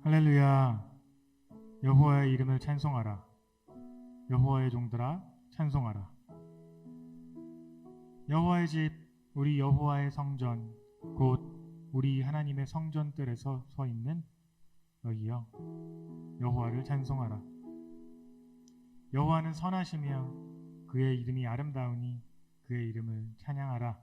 할렐루야. 여호와의 이름을 찬송하라. 여호와의 종들아 찬송하라. 여호와의 집, 우리 여호와의 성전, 곧 우리 하나님의 성전들에서 서 있는 너희여, 여호와를 찬송하라. 여호와는 선하시며 그의 이름이 아름다우니 그의 이름을 찬양하라.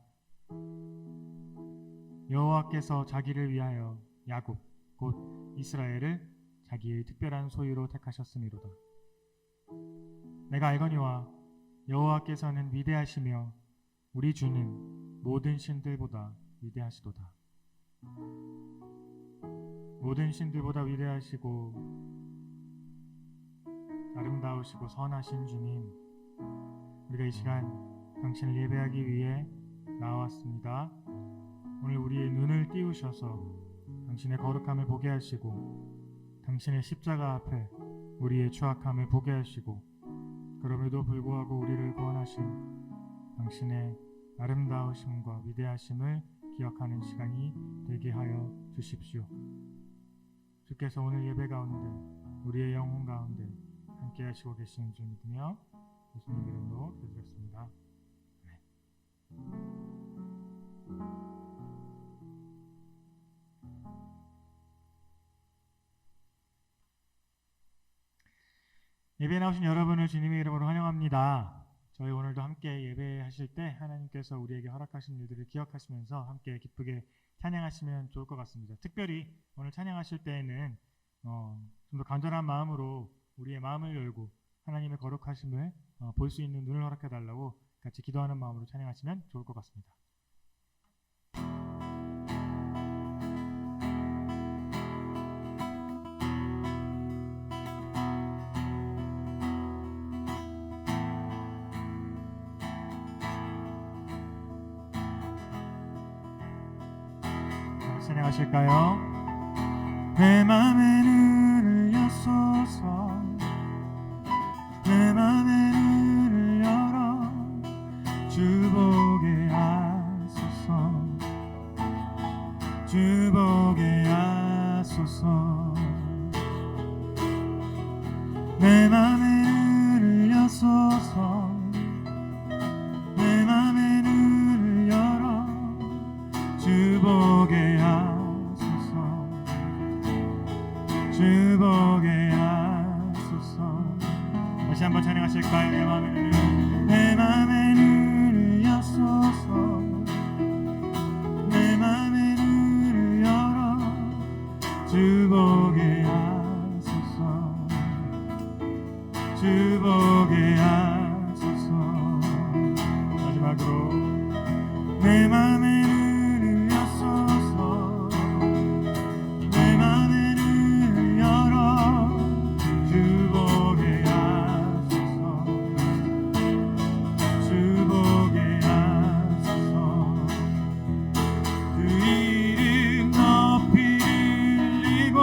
여호와께서 자기를 위하여 야곱 곧 이스라엘을 자기의 특별한 소유로 택하셨음이로다. 내가 알거니와 여호와께서는 위대하시며 우리 주는 모든 신들보다 위대하시도다. 모든 신들보다 위대하시고 아름다우시고 선하신 주님, 우리가 이 시간 당신을 예배하기 위해 나왔습니다. 오늘 우리의 눈을 띄우셔서 당신의 거룩함을 보게 하시고 당신의 십자가 앞에 우리의 추악함을 보게 하시고 그럼에도 불구하고 우리를 구원하신 당신의 아름다우심과 위대하심을 기억하는 시간이 되게 하여 주십시오. 주께서 오늘 예배 가운데 우리의 영혼 가운데 함께 하시고 계시는 줄 믿으며 예수님 이름으로 기도드렸습니다. 예배에 나오신 여러분을 주님의 이름으로 환영합니다. 저희 오늘도 함께 예배하실 때 하나님께서 우리에게 허락하신 일들을 기억하시면서 함께 기쁘게 찬양하시면 좋을 것 같습니다. 특별히 오늘 찬양하실 때에는 좀 더 간절한 마음으로 우리의 마음을 열고 하나님의 거룩하심을 볼 수 있는 눈을 허락해 달라고 같이 기도하는 마음으로 찬양하시면 좋을 것 같습니다. 찬양하실까요? 내 맘에 눈을 여소서, 내 맘에 눈을 열어 주 보게 하소서, 주 보게 하소서. 내 맘에 눈을 여소서, 내 맘에 눈을 열어 주 보게 하소서, 주 보게 하소서. 다시 한번 찬양하실까요? 내 맘에 눈을 여소서, 내 맘에 눈을 열어 주 보게 하소서, 주 보게 하소서. 마지막으로 내 맘에 눈을 여소서, 내 맘에 눈을 열어 주 보게 하소서, 주 보게 하소서. 그 이름 높이 들리고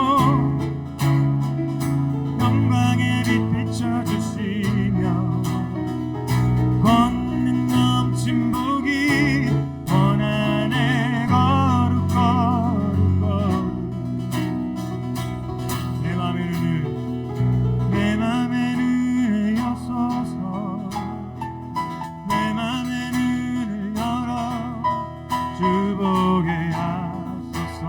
영광의 빛 비춰주시며 권능 넘친 복이 원한에 거룩 거룩 거룩. 내 맘에 눈을 여소서, 내 맘에 눈을 열어 주 보게 하소서,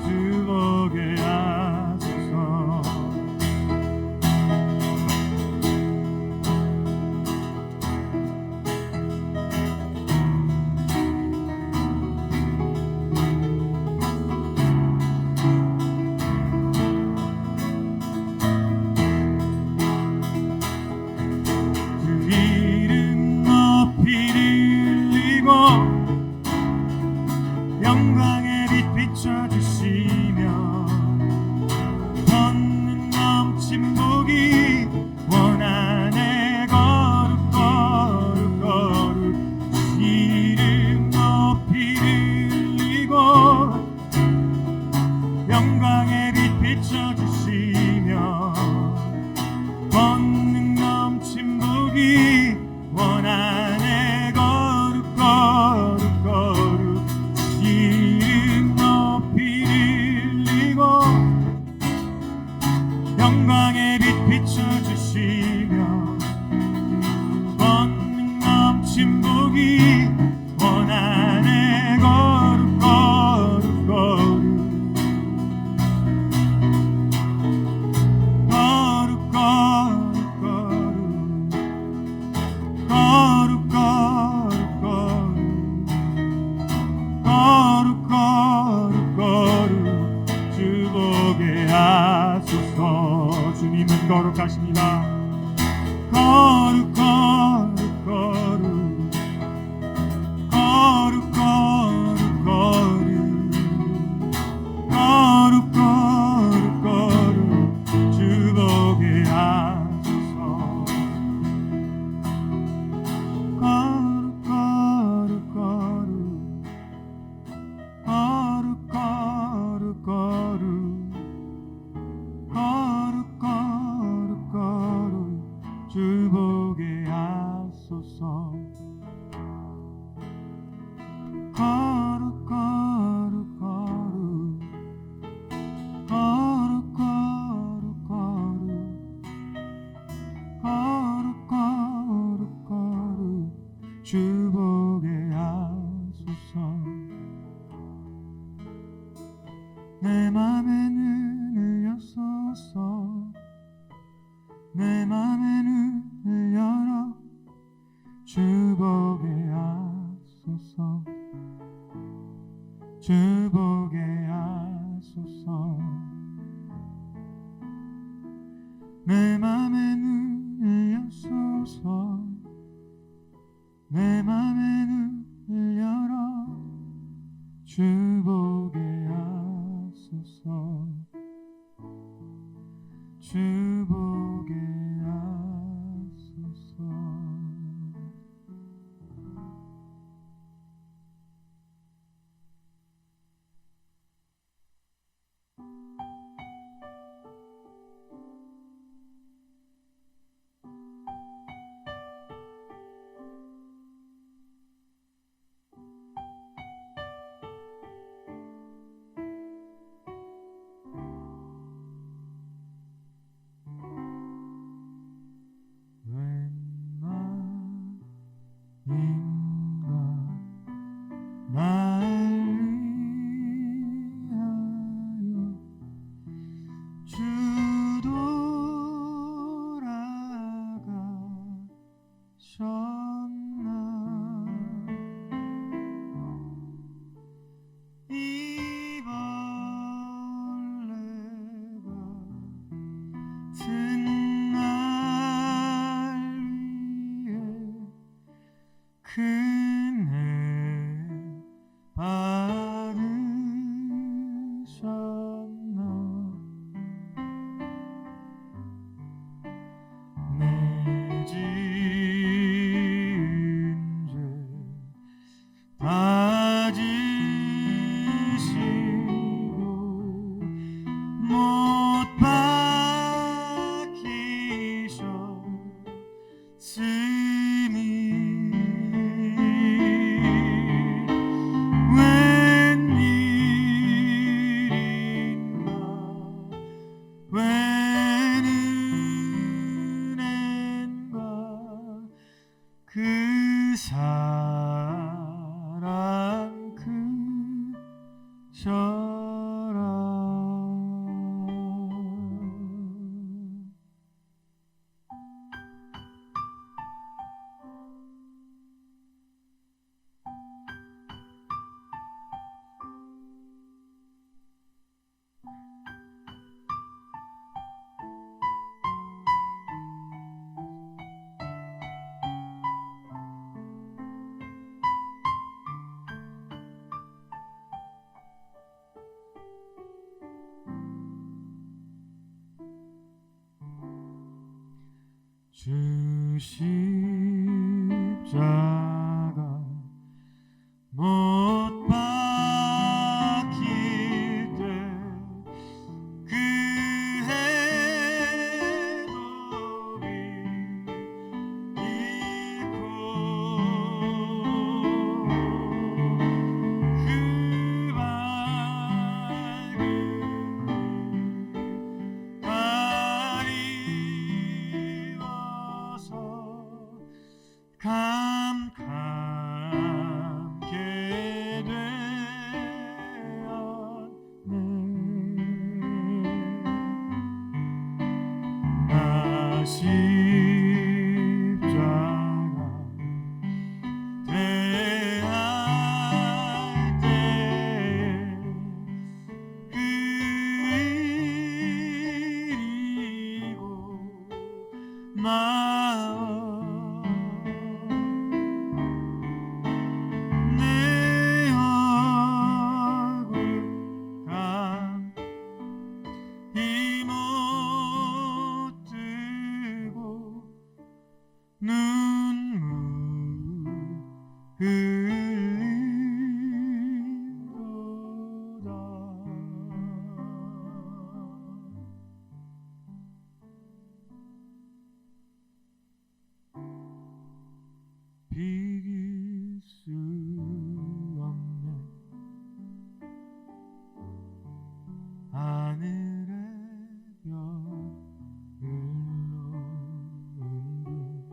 주 보게 하소서. 그 이름 높이 들리고 영광의 빛 비춰주시며 권능 넘친 복이 원한에 거룩 거룩 거룩. 이름 높이 들리고 영광의 빛 비춰주시며 권능 넘친 복이 원한에 거룩 거룩 거룩. 이름 높이 들리고 주신 복이 원하네 거룩 거룩 거룩 거룩 거룩 거룩 거룩 거룩 거룩 주보게 하소서. 주님은 거룩하십니다. 거룩 거룩 거룩 거룩 거룩 거룩 거룩 거룩 주보게 하소서. 거룩 거룩 거룩 거룩 거룩 거룩 거룩 거룩 주보게 하소서. 거룩 거룩 거룩 거룩 거룩 거룩 거룩 거룩 주보게 하소서. 내 맘에 눈을 여소서. 내 맘에 눈을 열어 주보게 하소서. 주보게 하소서. 내 맘에 눈을 여소서. 내 맘에 눈을 열어 주보게 하소서. 주보게 하소서. 주 십자가 못 박힐 때 그 해독이 잃고 그 밝은 가리워서 감감 흘린도다. 비길 수 없는 하늘의 별을 놓은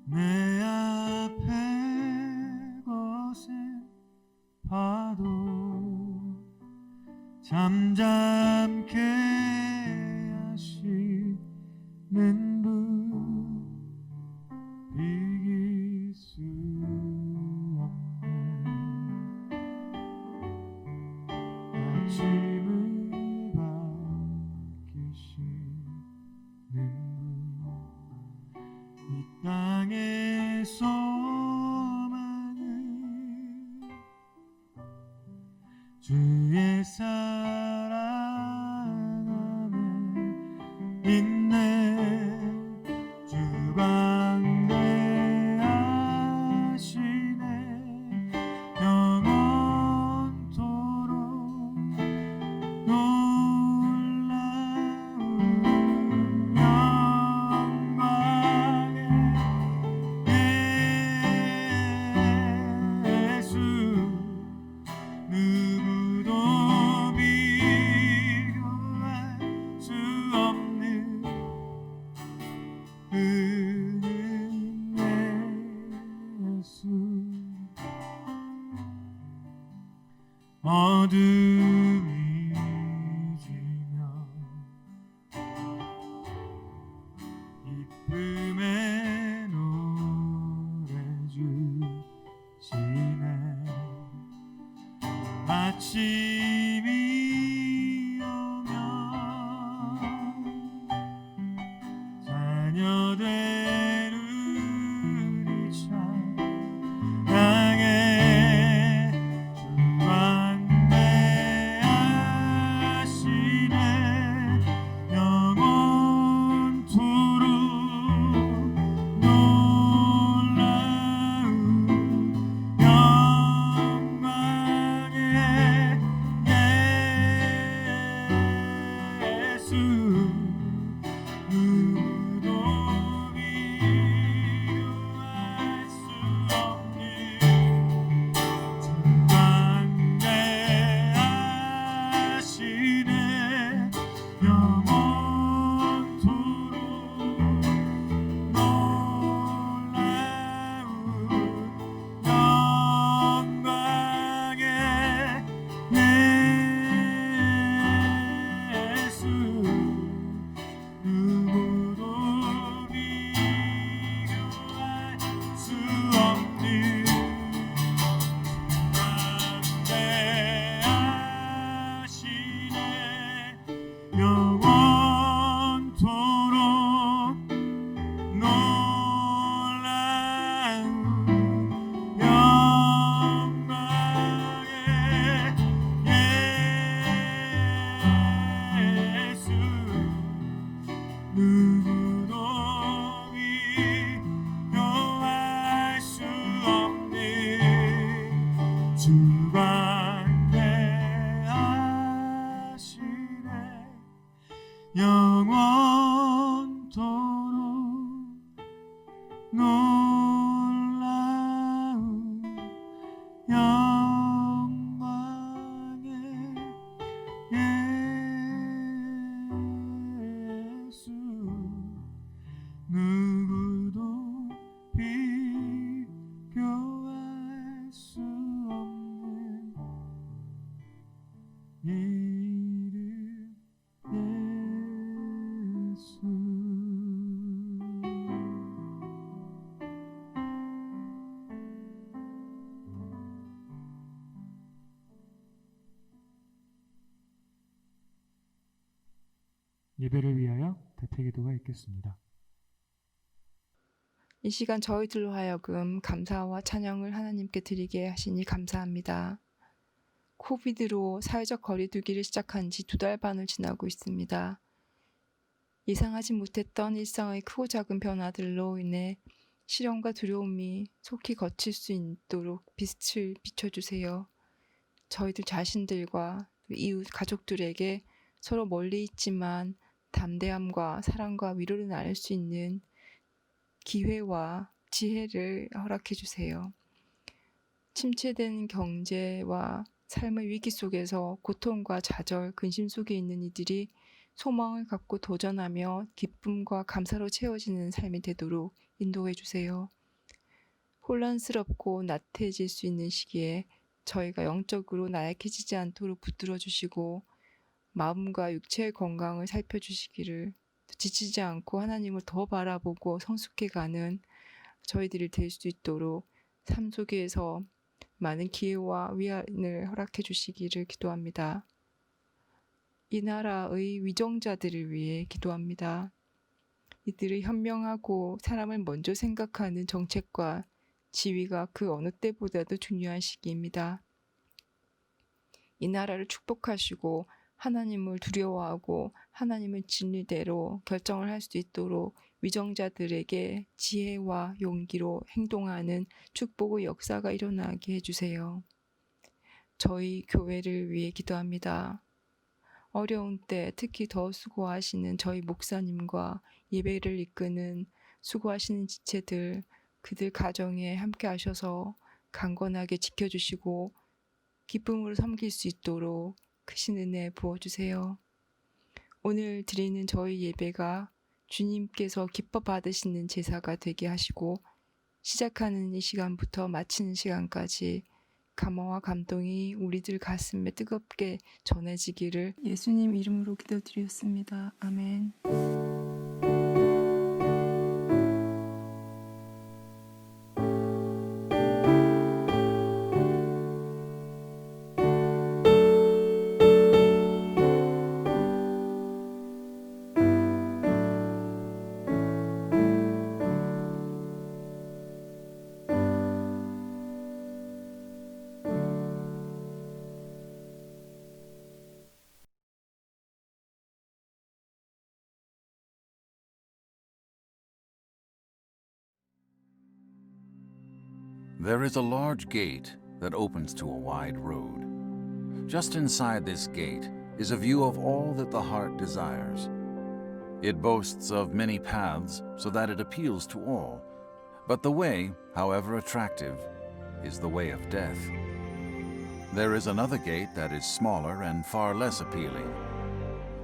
내 앞에 거센 파도 잠잠케 하시는 분 비길 수 없는 아침을 밝히시는 분 이 땅에서 많은 주의 사랑 안에 있네. 주 광대하시네. 영원토록 놀라운 영광의 예수 누구도 비교할 수 없는 은혜 예수. 어둠이 지면 기쁨의 노래 주시네. 아침이 오면 자녀들 우리 찬양해. 주 광대하시네. 영원토록 놀라운 영광의 예수 누구도 비교할 수 없는 주 광대하시네. 영원토록 놀라운 영광의 예수 누구도 비교할 수 없는 광대하시네. 영원토록 놀라운 영광의 예수 누구도 비교할 수 없는 주 광대하시네. 영원토록 놀라운 영광의 예수 누구도 비교할 수 없는 이름 예수. 예배를 위하여 대표기도가 있겠습니다. 이 시간 저희들로 하여금 감사와 찬양을 하나님께 드리게 하시니 감사합니다. 코비드로 사회적 거리두기를 시작한 지 2달 반을 지나고 있습니다. 예상하지 못했던 일상의 크고 작은 변화들로 인해 시련과 두려움이 속히 거칠 수 있도록 빛을 비춰주세요. 저희들 자신들과 이웃 가족들에게 서로 멀리 있지만 담대함과 사랑과 위로를 나눌 수 있는 기회와 지혜를 허락해 주세요. 침체된 경제와 삶의 위기 속에서 고통과 좌절, 근심 속에 있는 이들이 소망을 갖고 도전하며 기쁨과 감사로 채워지는 삶이 되도록 인도해 주세요. 혼란스럽고 나태해질 수 있는 시기에 저희가 영적으로 나약해지지 않도록 붙들어 주시고 마음과 육체의 건강을 살펴주시기를, 지치지 않고 하나님을 더 바라보고 성숙해가는 저희들이 될 수 있도록 삶 속에서 많은 기회와 위안을 허락해 주시기를 기도합니다. 이 나라의 위정자들을 위해 기도합니다. 이들의 현명하고 사람을 먼저 생각하는 정책과 지위가 그 어느 때보다도 중요한 시기입니다. 이 나라를 축복하시고 하나님을 두려워하고 하나님의 진리대로 결정을 할 수 있도록 위정자들에게 지혜와 용기로 행동하는 축복의 역사가 일어나게 해주세요. 저희 교회를 위해 기도합니다. 어려운 때 특히 더 수고하시는 저희 목사님과 예배를 이끄는 수고하시는 지체들, 그들 가정에 함께 하셔서 강건하게 지켜주시고 기쁨으로 섬길 수 있도록 크신 은혜 부어주세요. 오늘 드리는 저희 예배가 주님께서 기뻐 받으시는 제사가 되게 하시고 시작하는 이 시간부터 마치는 시간까지 감화와 감동이 우리들 가슴에 뜨겁게 전해지기를 예수님 이름으로 기도드렸습니다. 아멘. There is a large gate that opens to a wide road. Just inside this gate is a view of all that the heart desires. It boasts of many paths so that it appeals to all, but the way, however attractive, is the way of death. There is another gate that is smaller and far less appealing.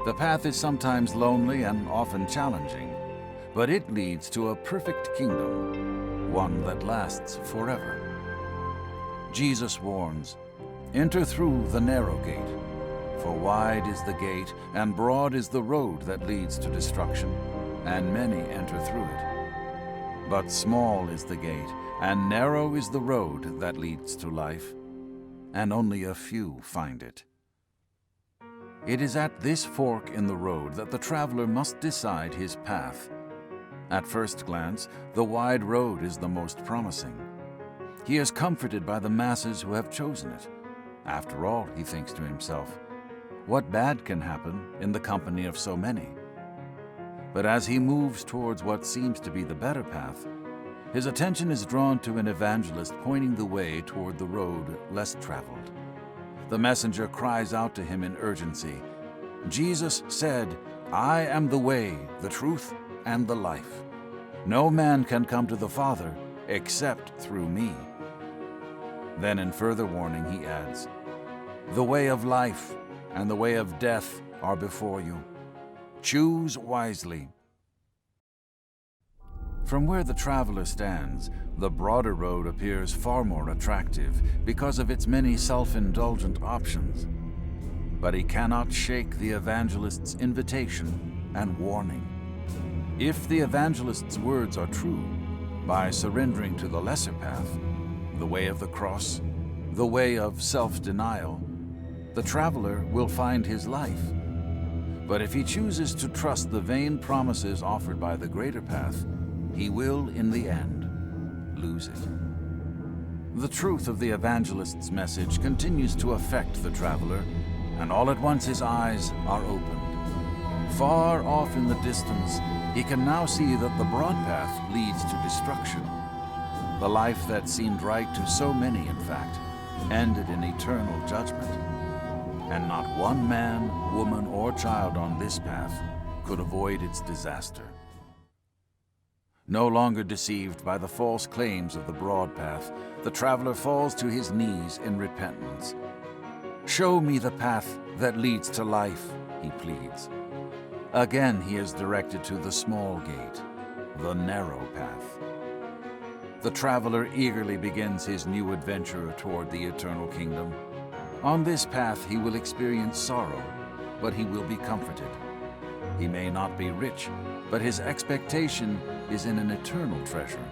The path is sometimes lonely and often challenging, but it leads to a perfect kingdom, one that lasts forever. Jesus warns, "Enter through the narrow gate, for wide is the gate and broad is the road that leads to destruction, and many enter through it. But small is the gate and narrow is the road that leads to life, and only a few find it." It is at this fork in the road that the traveler must decide his path. At first glance, the wide road is the most promising. He is comforted by the masses who have chosen it. After all, he thinks to himself, what bad can happen in the company of so many? But as he moves towards what seems to be the better path, his attention is drawn to an evangelist pointing the way toward the road less traveled. The messenger cries out to him in urgency, "Jesus said, 'I am the way, the truth, and the life. No man can come to the Father except through me.'" Then in further warning he adds, "The way of life and the way of death are before you. Choose wisely." From where the traveler stands, the broader road appears far more attractive because of its many self-indulgent options. But he cannot shake the evangelist's invitation and warning. If the evangelist's words are true, by surrendering to the lesser path, the way of the cross, the way of self-denial, the traveler will find his life. But if he chooses to trust the vain promises offered by the greater path, he will, in the end, lose it. The truth of the evangelist's message continues to affect the traveler, and all at once his eyes are opened. Far off in the distance, he can now see that the broad path leads to destruction. The life that seemed right to so many, in fact, ended in eternal judgment. And not one man, woman, or child on this path could avoid its disaster. No longer deceived by the false claims of the broad path, the traveler falls to his knees in repentance. "Show me the path that leads to life," he pleads. Again he is directed to the small gate, the narrow path. The traveler eagerly begins his new adventure toward the eternal kingdom. On this path he will experience sorrow, but he will be comforted. He may not be rich, but his expectation is in an eternal treasure.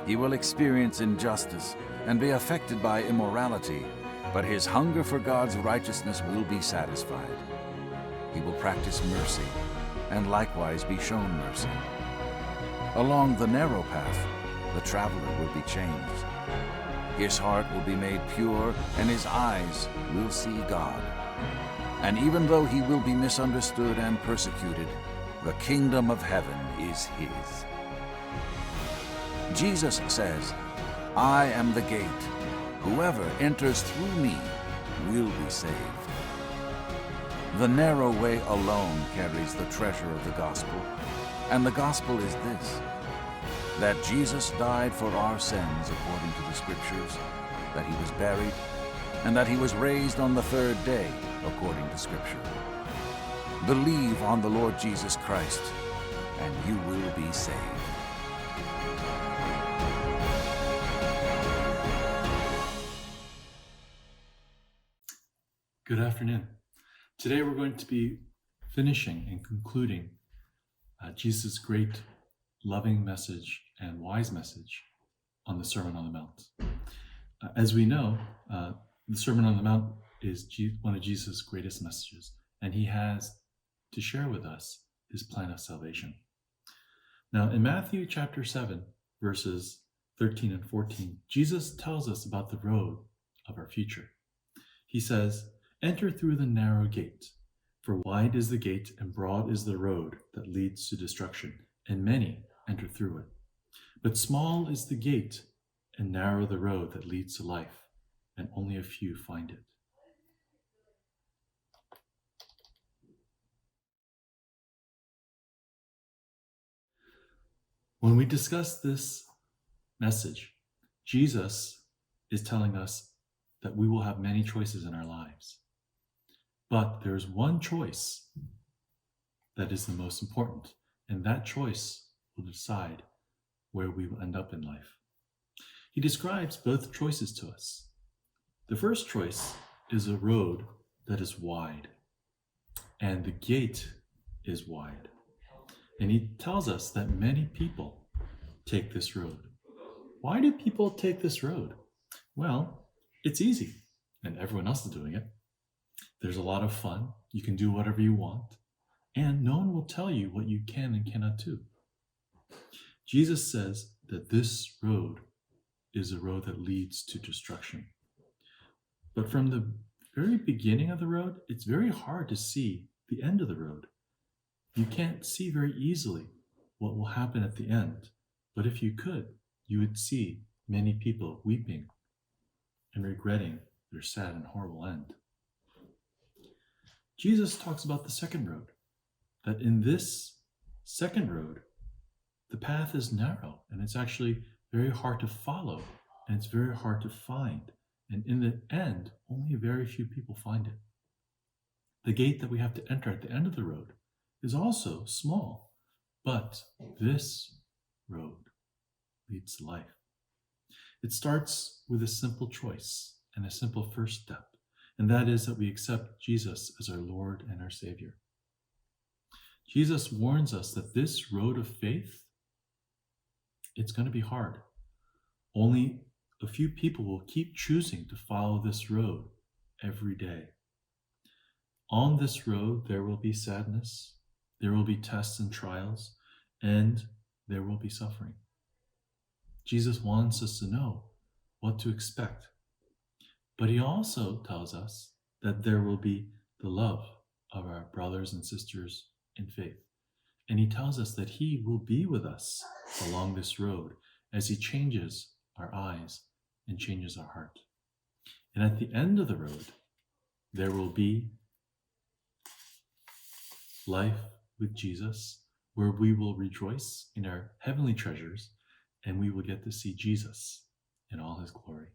He will experience injustice and be affected by immorality, but his hunger for God's righteousness will be satisfied. He will practice mercy and likewise be shown mercy. Along the narrow path, the traveler will be changed. His heart will be made pure and his eyes will see God. And even though he will be misunderstood and persecuted, the kingdom of heaven is his. Jesus says, "I am the gate. Whoever enters through me will be saved." The narrow way alone carries the treasure of the gospel, and the gospel is this: that Jesus died for our sins according to the Scriptures, that he was buried, and that he was raised on the third day according to Scripture. Believe on the Lord Jesus Christ, and you will be saved. Good afternoon. Today we're going to be finishing and concluding Jesus' great loving message and wise message on the Sermon on the Mount. As we know, the Sermon on the Mount is one of Jesus' greatest messages, and he has to share with us his plan of salvation. Now, in Matthew chapter 7, verses 13 and 14, Jesus tells us about the road of our future. He says, "Enter through the narrow gate, for wide is the gate and broad is the road that leads to destruction, and many enter through it. But small is the gate and narrow the road that leads to life, and only a few find it." When we discuss this message, Jesus is telling us that we will have many choices in our lives. But there's one choice that is the most important, and that choice will decide where we will end up in life. He describes both choices to us. The first choice is a road that is wide, and the gate is wide. And he tells us that many people take this road. Why do people take this road? Well, it's easy, and everyone else is doing it. There's a lot of fun. You can do whatever you want, and no one will tell you what you can and cannot do. Jesus says that this road is a road that leads to destruction. But from the very beginning of the road, it's very hard to see the end of the road. You can't see very easily what will happen at the end. But if you could, you would see many people weeping and regretting their sad and horrible end. Jesus talks about the second road, that in this second road, the path is narrow and it's actually very hard to follow and it's very hard to find. And in the end, only very few people find it. The gate that we have to enter at the end of the road is also small, but this road leads to life. It starts with a simple choice and a simple first step, and that is that we accept Jesus as our Lord and our Savior. Jesus warns us that this road of faith, it's going to be hard. Only a few people will keep choosing to follow this road every day. On this road, there will be sadness, there will be tests and trials, and there will be suffering. Jesus wants us to know what to expect. But he also tells us that there will be the love of our brothers and sisters in faith. And he tells us that he will be with us along this road as he changes our eyes and changes our heart. And at the end of the road, there will be life with Jesus, where we will rejoice in our heavenly treasures and we will get to see Jesus in all his glory.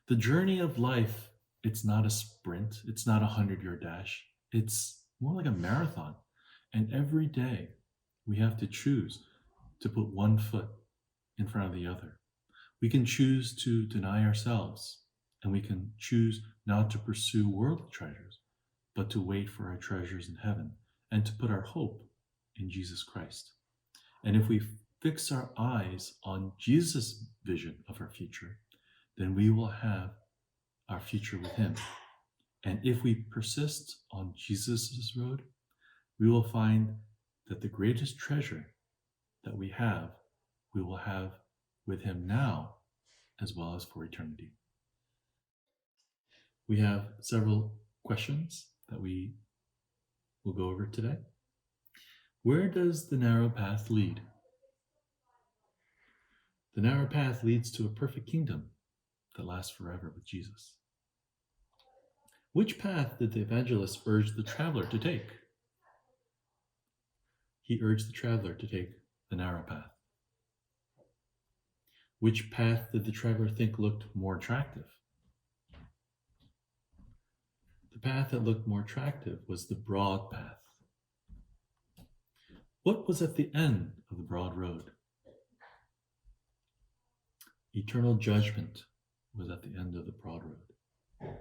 The journey of life, it's not a sprint, it's not a 100-yard dash, it's more like a marathon. And every day we have to choose to put one foot in front of the other. We can choose to deny ourselves, and we can choose not to pursue worldly treasures, but to wait for our treasures in heaven and to put our hope in Jesus Christ. And if we fix our eyes on Jesus' vision of our future, then we will have our future with him. And if we persist on Jesus' road, we will find that the greatest treasure that we will have with him now as well as for eternity. We have several questions that we will go over today. Where does the narrow path lead? The narrow path leads to a perfect kingdom that lasts forever with Jesus. Which path did the evangelist urge the traveler to take? He urged the traveler to take the narrow path. Which path did the traveler think looked more attractive? The path that looked more attractive was the broad path. What was at the end of the broad road? Eternal judgment was at the end of the broad road.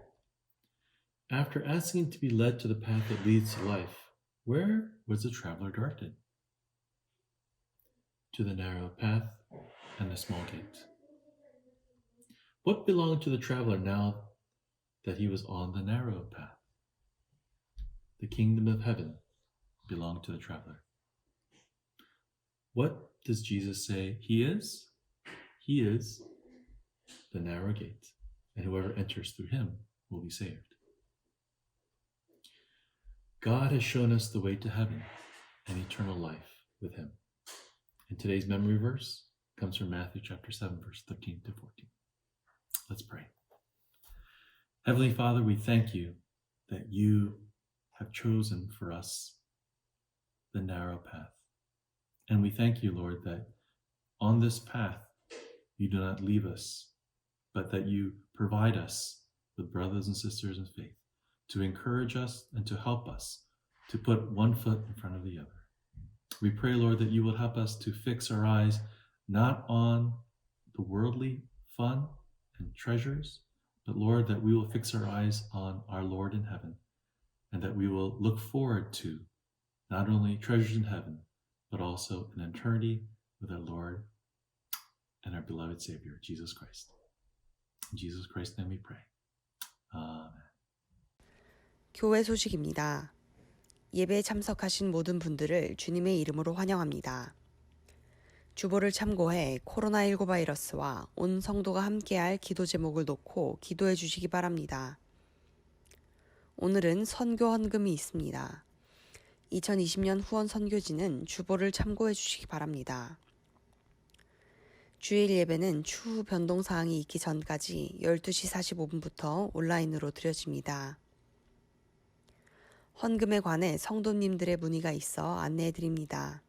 After asking to be led to the path that leads to life, where was the traveler directed? To the narrow path and the small gate. What belonged to the traveler now that he was on the narrow path? The kingdom of heaven belonged to the traveler. What does Jesus say he is? He is the narrow gate, and whoever enters through him will be saved. God has shown us the way to heaven and eternal life with him. And today's memory verse comes from Matthew chapter 7, verse 13 to 14. Let's pray. Heavenly Father, we thank you that you have chosen for us the narrow path. And we thank you, Lord, that on this path, you do not leave us, but that you provide us with brothers and sisters in faith to encourage us and to help us to put one foot in front of the other. We pray, Lord, that you will help us to fix our eyes not on the worldly fun and treasures, but Lord, that we will fix our eyes on our Lord in heaven, and that we will look forward to not only treasures in heaven, but also an eternity with our Lord and our beloved Savior, Jesus Christ. In Jesus Christ's name we pray. Amen. 교회 소식입니다. 예배에 참석하신 모든 분들을 주님의 이름으로 환영합니다. 주보를 참고해 코로나19 바이러스와 온 성도가 함께할 기도 제목을 놓고 기도해 주시기 바랍니다. 오늘은 선교 헌금이 있습니다. 2020년 후원 선교지는 주보를 참고해 주시기 바랍니다. 주일 예배는 추후 변동사항이 있기 전까지 12시 45분부터 온라인으로 드려집니다. 헌금에 관해 성도님들의 문의가 있어 안내해 드립니다.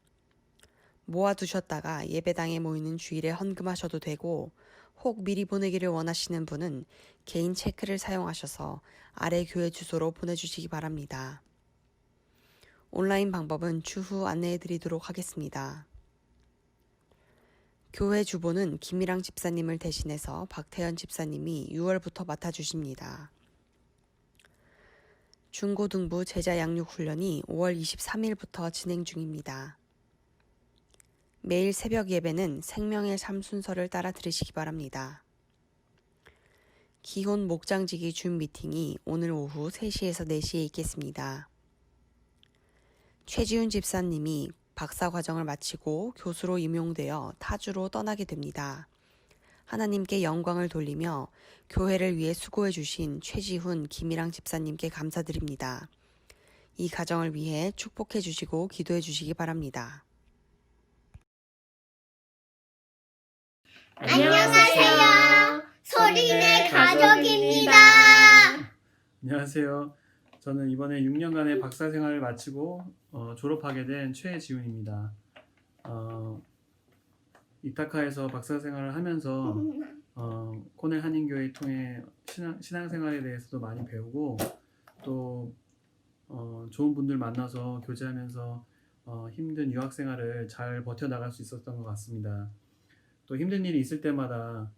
모아두셨다가 예배당에 모이는 주일에 헌금하셔도 되고 혹 미리 보내기를 원하시는 분은 개인 체크를 사용하셔서 아래 교회 주소로 보내주시기 바랍니다. 온라인 방법은 추후 안내해 드리도록 하겠습니다. 교회 주보는 김일랑 집사님을 대신해서 박태현 집사님이 6월부터 맡아주십니다. 중고등부 제자 양육 훈련이 5월 23일부터 진행 중입니다. 매일 새벽 예배는 생명의 삶 순서를 따라 들으시기 바랍니다. 기혼 목장지기 줌 미팅이 오늘 오후 3시에서 4시에 있겠습니다. 최지훈 집사님이 박사 과정을 마치고 교수로 임용되어 타주로 떠나게 됩니다. 하나님께 영광을 돌리며 교회를 위해 수고해 주신 최지훈, 김일랑 집사님께 감사드립니다. 이 가정을 위해 축복해 주시고 기도해 주시기 바랍니다. 안녕하세요. 소리네 가족입니다. 안녕하세요. 저는 이번에 6년간의 박사 생활을 마치고 졸업하게 된 최지훈입니다. 이타카에서 박사 생활을 하면서 코넬 한인교회 통해 신앙생활에 대해서도 많이 배우고 또 좋은 분들 만나서 교제하면서 힘든 유학생활을 잘 버텨나갈 수 있었던 것 같습니다. 또 힘든 일이 있을 때마다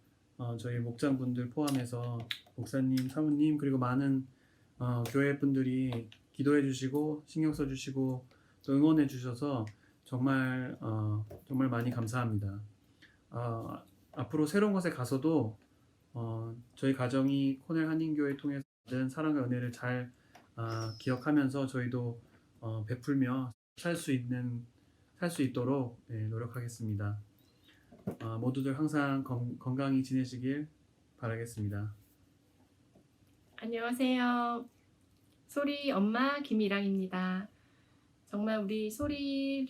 저희 목장분들 포함해서 목사님, 사모님 그리고 많은 교회 분들이 기도해 주시고 신경 써 주시고 또 응원해 주셔서 정말 많이 감사합니다. 앞으로 새로운 곳에 가서도 저희 가정이 코넬 한인교회 통해서 받은 사랑과 은혜를 잘 기억하면서 저희도 베풀며 살 수 있도록 노력하겠습니다. 모두들 항상 건강히 지내시길 바라겠습니다. 안녕하세요. 소리 엄마 김일랑입니다. 정말 우리 소리를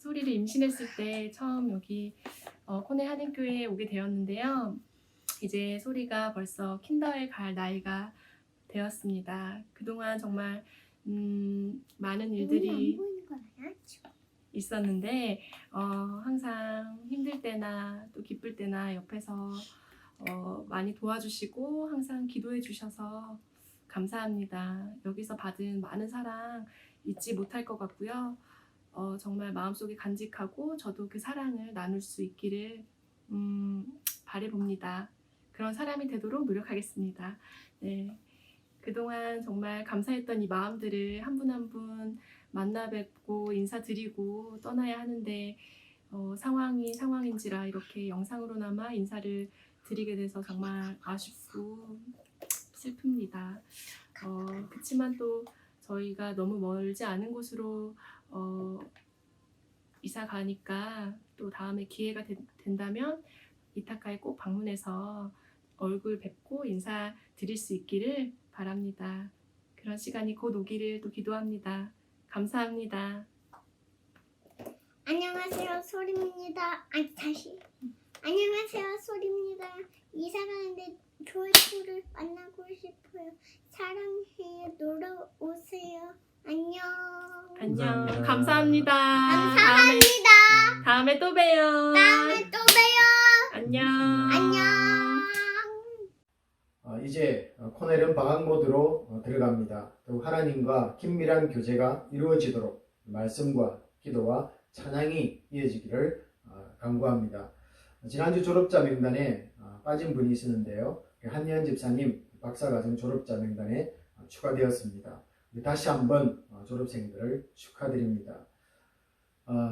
임신했을 때 처음 여기 코넬 한인교회에 오게 되었는데요. 이제 소리가 벌써 킨더에 갈 나이가 되었습니다. 그동안 정말 많은 일들이 있었는데 항상 힘들 때나 또 기쁠 때나 옆에서 많이 도와주시고 항상 기도해 주셔서 감사합니다. 여기서 받은 많은 사랑 잊지 못할 것 같고요. 정말 마음속에 간직하고 저도 그 사랑을 나눌 수 있기를 바라봅니다. 그런 사람이 되도록 노력하겠습니다. 네. 그동안 정말 감사했던 이 마음들을 한 분 한 분 만나 뵙고 인사드리고 떠나야 하는데 상황인지라 이렇게 영상으로나마 인사를 드리게 돼서 정말 아쉽고 슬픕니다. 그렇지만 또 저희가 너무 멀지 않은 곳으로 이사 가니까 또 다음에 기회가 된다면 이타카에 꼭 방문해서 얼굴 뵙고 인사 드릴 수 있기를 바랍니다. 그런 시간이 곧 오기를 또 기도합니다. 감사합니다. 안녕하세요, 소리입니다. 안녕하세요, 소리입니다. 이사 가는데 조회수를 만나고 싶어요. 사랑해요. 놀러 오세요. 안녕. 안녕. 감사합니다. 감사합니다. 다음에 또 봬요. 다음에 또 봬요. 안녕. 안녕. 이제 코넬은 방학 모드로 들어갑니다. 더욱 하나님과 긴밀한 교제가 이루어지도록 말씀과 기도와 찬양이 이어지기를 간구합니다. 지난주 졸업자 명단에 빠진 분이 있었는데요. 한예은 집사님 박사과정 졸업자 명단에 추가되었습니다. 다시 한번 졸업생들을 축하드립니다.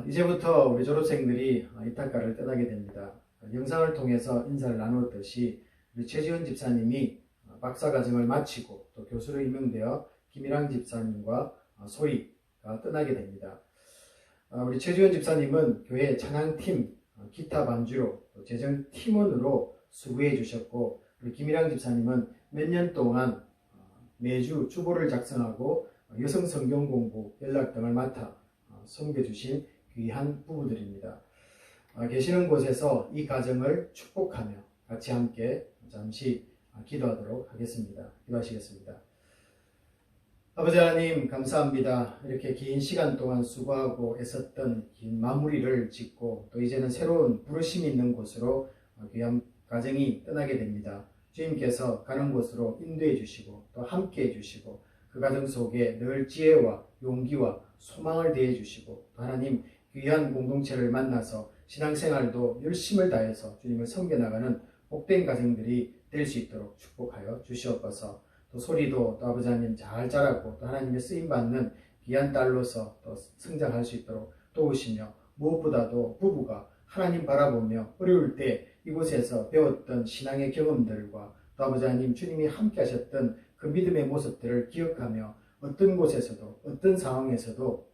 이제부터 우리 졸업생들이 이타카를 떠나게 됩니다. 영상을 통해서 인사를 나누었듯이 우리 최지훈 집사님이 박사과정을 마치고 또 교수로 임명되어 김일랑 집사님과 소희가 떠나게 됩니다. 우리 최지훈 집사님은 교회 찬양팀, 기타 반주로 또 재정팀원으로 수고해 주셨고 우리 김일랑 집사님은 몇 년 동안 매주 주보를 작성하고 여성 성경 공부, 연락 등을 맡아 섬겨주신 귀한 부부들입니다. 계시는 곳에서 이 가정을 축복하며 같이 함께 잠시 기도하도록 하겠습니다. 기도하시겠습니다. 아버지 하나님 감사합니다. 이렇게 긴 시간 동안 수고하고 애썼던 긴 마무리를 짓고 또 이제는 새로운 부르심이 있는 곳으로 귀한 가정이 떠나게 됩니다. 주님께서 가는 곳으로 인도해 주시고 또 함께 해 주시고 그 가정 속에 늘 지혜와 용기와 소망을 대해 주시고 또 하나님 귀한 공동체를 만나서 신앙생활도 열심을 다해서 주님을 섬겨나가는 복된 가정들이 될 수 있도록 축복하여 주시옵소서. 또 소리도 또 아버지 하나님 잘 자라고 또 하나님의 쓰임받는 귀한 딸로서 또 성장할 수 있도록 도우시며 무엇보다도 부부가 하나님 바라보며 어려울 때 이곳에서 배웠던 신앙의 경험들과 또 아버지 하나님 주님이 함께 하셨던 그 믿음의 모습들을 기억하며 어떤 곳에서도 어떤 상황에서도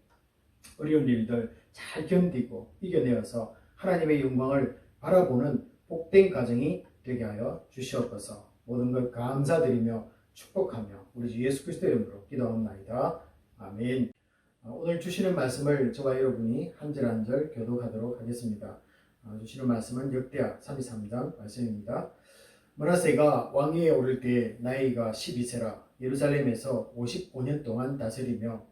어려운 일들 잘 견디고 이겨내어서 하나님의 영광을 바라보는 복된 가정이 되게 하여 주시옵소서. 모든 것 감사드리며 축복하며 우리 주 예수 그리스도 이름으로 기도합나이다. 아멘. 오늘 주시는 말씀을 저와 여러분이 한 절 한 절 교독하도록 하겠습니다. 주시는 말씀은 역대하 33장 말씀입니다. 므낫세가 왕위에 오를 때 나이가 12세라 예루살렘에서 55년 동안 다스리며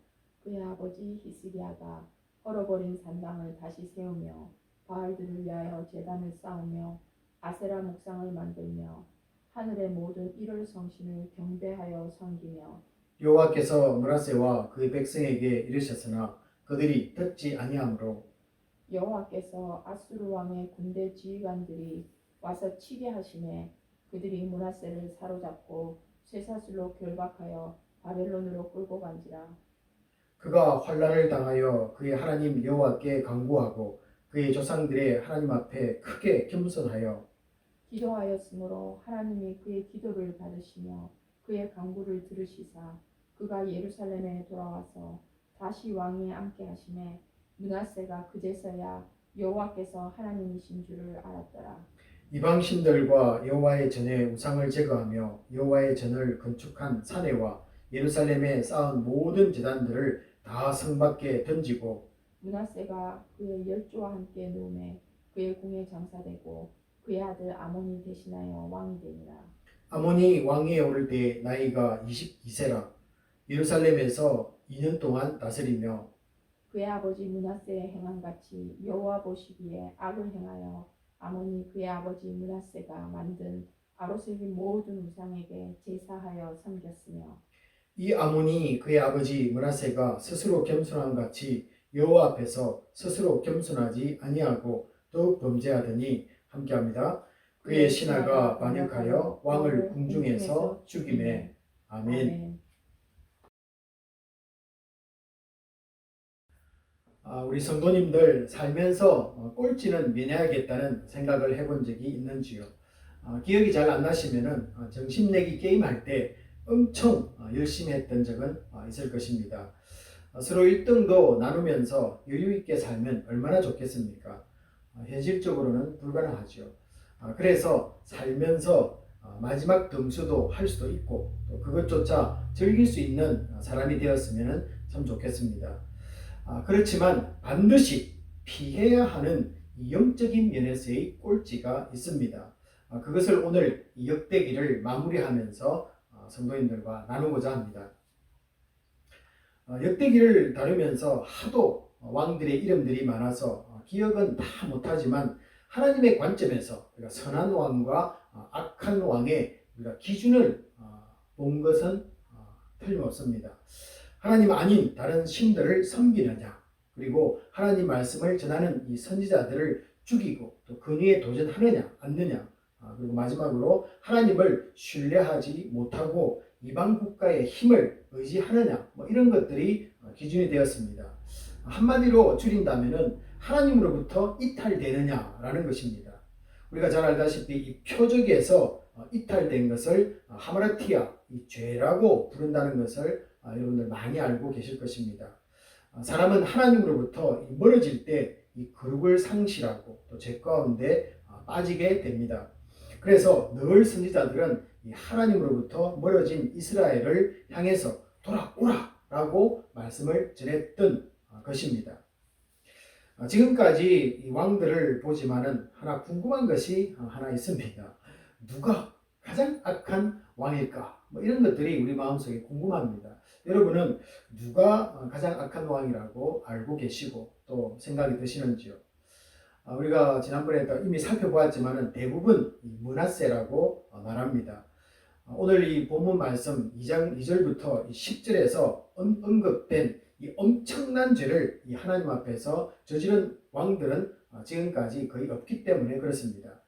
그의 아버지 히스기야가 헐어버린 산당을 다시 세우며 바알들을 위하여 제단을 쌓으며 아세라 목상을 만들며 하늘의 모든 일월 성신을 경배하여 섬기며 여호와께서 므낫세와 그의 백성에게 이르셨으나 그들이 듣지 아니하므로 여호와께서 아수르 왕의 군대 지휘관들이 와서 치게 하심에 그들이 므낫세를 사로잡고 쇠사슬로 결박하여 바벨론으로 끌고 간지라. 그가 환난을 당하여 그의 하나님 여호와께 간구하고 그의 조상들의 하나님 앞에 크게 겸손하여 기도하였으므로 하나님이 그의 기도를 받으시며 그의 간구를 들으시사 그가 예루살렘에 돌아와서 다시 왕위에 앉게 하심에 므낫세가 그제서야 여호와께서 하나님이신 줄을 알았더라. 이방 신들과 여호와의 전에 우상을 제거하며 여호와의 전을 건축한 사내와 예루살렘에 쌓은 모든 제단들을 다 성 밖에 던지고 므낫세가 그의 열조와 함께 누움에 그의 궁에 장사되고 그의 아들 아몬이 대신하여 왕이 되니라. 아몬이 왕위에 오를 때 나이가 22세라 예루살렘에서 2년 동안 다스리며 그의 아버지 므낫세의 행함같이 여호와 보시기에 악을 행하여 아몬이 그의 아버지 므낫세가 만든 아로셀린 모든 우상에게 제사하여 섬겼으며 이 아몬이 그의 아버지 므낫세가 스스로 겸손한 같이 여호와 앞에서 스스로 겸손하지 아니하고 더욱 범죄하더니 함께합니다. 그의 신하가 반역하여 왕을 궁중에서 죽이매. 아멘. 우리 성도님들 살면서 꼴찌는 면해야겠다는 생각을 해본 적이 있는지요? 기억이 잘 안 나시면은 정신내기 게임할 때 엄청 열심히 했던 적은 있을 것입니다. 서로 1등도 나누면서 여유있게 살면 얼마나 좋겠습니까? 현실적으로는 불가능하죠. 그래서 살면서 마지막 등수도 할 수도 있고 또 그것조차 즐길 수 있는 사람이 되었으면 참 좋겠습니다. 그렇지만 반드시 피해야 하는 이 영적인 면에서의 꼴찌가 있습니다. 그것을 오늘 이 역대기를 마무리하면서 성도님들과 나누고자 합니다. 역대기를 다루면서 하도 왕들의 이름들이 많아서 기억은 다 못하지만 하나님의 관점에서 우리가 선한 왕과 악한 왕의 우리가 기준을 본 것은 틀림없습니다. 하나님 아닌 다른 신들을 섬기느냐, 그리고 하나님 말씀을 전하는 이 선지자들을 죽이고 또 근위에 도전하느냐 않느냐, 그리고 마지막으로 하나님을 신뢰하지 못하고 이방 국가의 힘을 의지하느냐, 이런 것들이 기준이 되었습니다. 한마디로 줄인다면은 하나님으로부터 이탈되느냐라는 것입니다. 우리가 잘 알다시피 이 표적에서 이탈된 것을 하마라티아, 이 죄라고 부른다는 것을 여러분들 많이 알고 계실 것입니다. 사람은 하나님으로부터 멀어질 때 이 거룩을 상실하고 또 죄 가운데 빠지게 됩니다. 그래서 늘 선지자들은 이 하나님으로부터 멀어진 이스라엘을 향해서 돌아오라라고 말씀을 전했던 것입니다. 지금까지 이 왕들을 보지만은 하나 궁금한 것이 하나 있습니다. 누가 가장 악한 왕일까? 이런 것들이 우리 마음속에 궁금합니다. 여러분은 누가 가장 악한 왕이라고 알고 계시고 또 생각이 드시는지요? 우리가 지난번에 이미 살펴보았지만 대부분 므낫세라고 말합니다. 오늘 이 본문 말씀 2장 2절부터 10절에서 언급된 이 엄청난 죄를 이 하나님 앞에서 저지른 왕들은 지금까지 거의 없기 때문에 그렇습니다.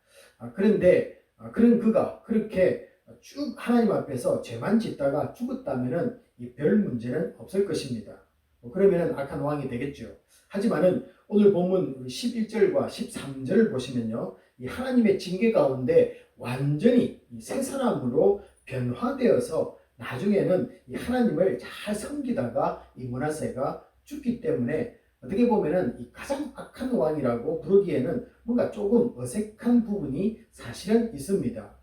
그런데 그런 그가 그렇게 쭉 하나님 앞에서 죄만 짓다가 죽었다면은 이 별 문제는 없을 것입니다. 그러면은 악한 왕이 되겠죠. 하지만은 오늘 본문 11절과 13절을 보시면요, 이 하나님의 징계 가운데 완전히 새 사람으로 변화되어서 나중에는 이 하나님을 잘 섬기다가 이 므낫세가 죽기 때문에 어떻게 보면은 이 가장 악한 왕이라고 부르기에는 뭔가 조금 어색한 부분이 사실은 있습니다.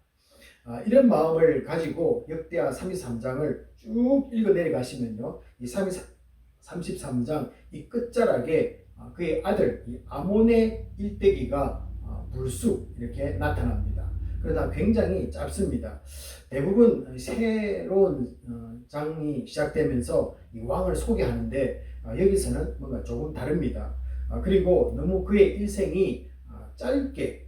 이런 마음을 가지고 역대하 33장을 쭉 읽어 내려가시면요, 이 33장 이 끝자락에 그의 아들 이 아몬의 일대기가 불쑥 이렇게 나타납니다. 그러나 굉장히 짧습니다. 대부분 새로운 장이 시작되면서 이 왕을 소개하는데 여기서는 뭔가 조금 다릅니다. 그리고 너무 그의 일생이 짧게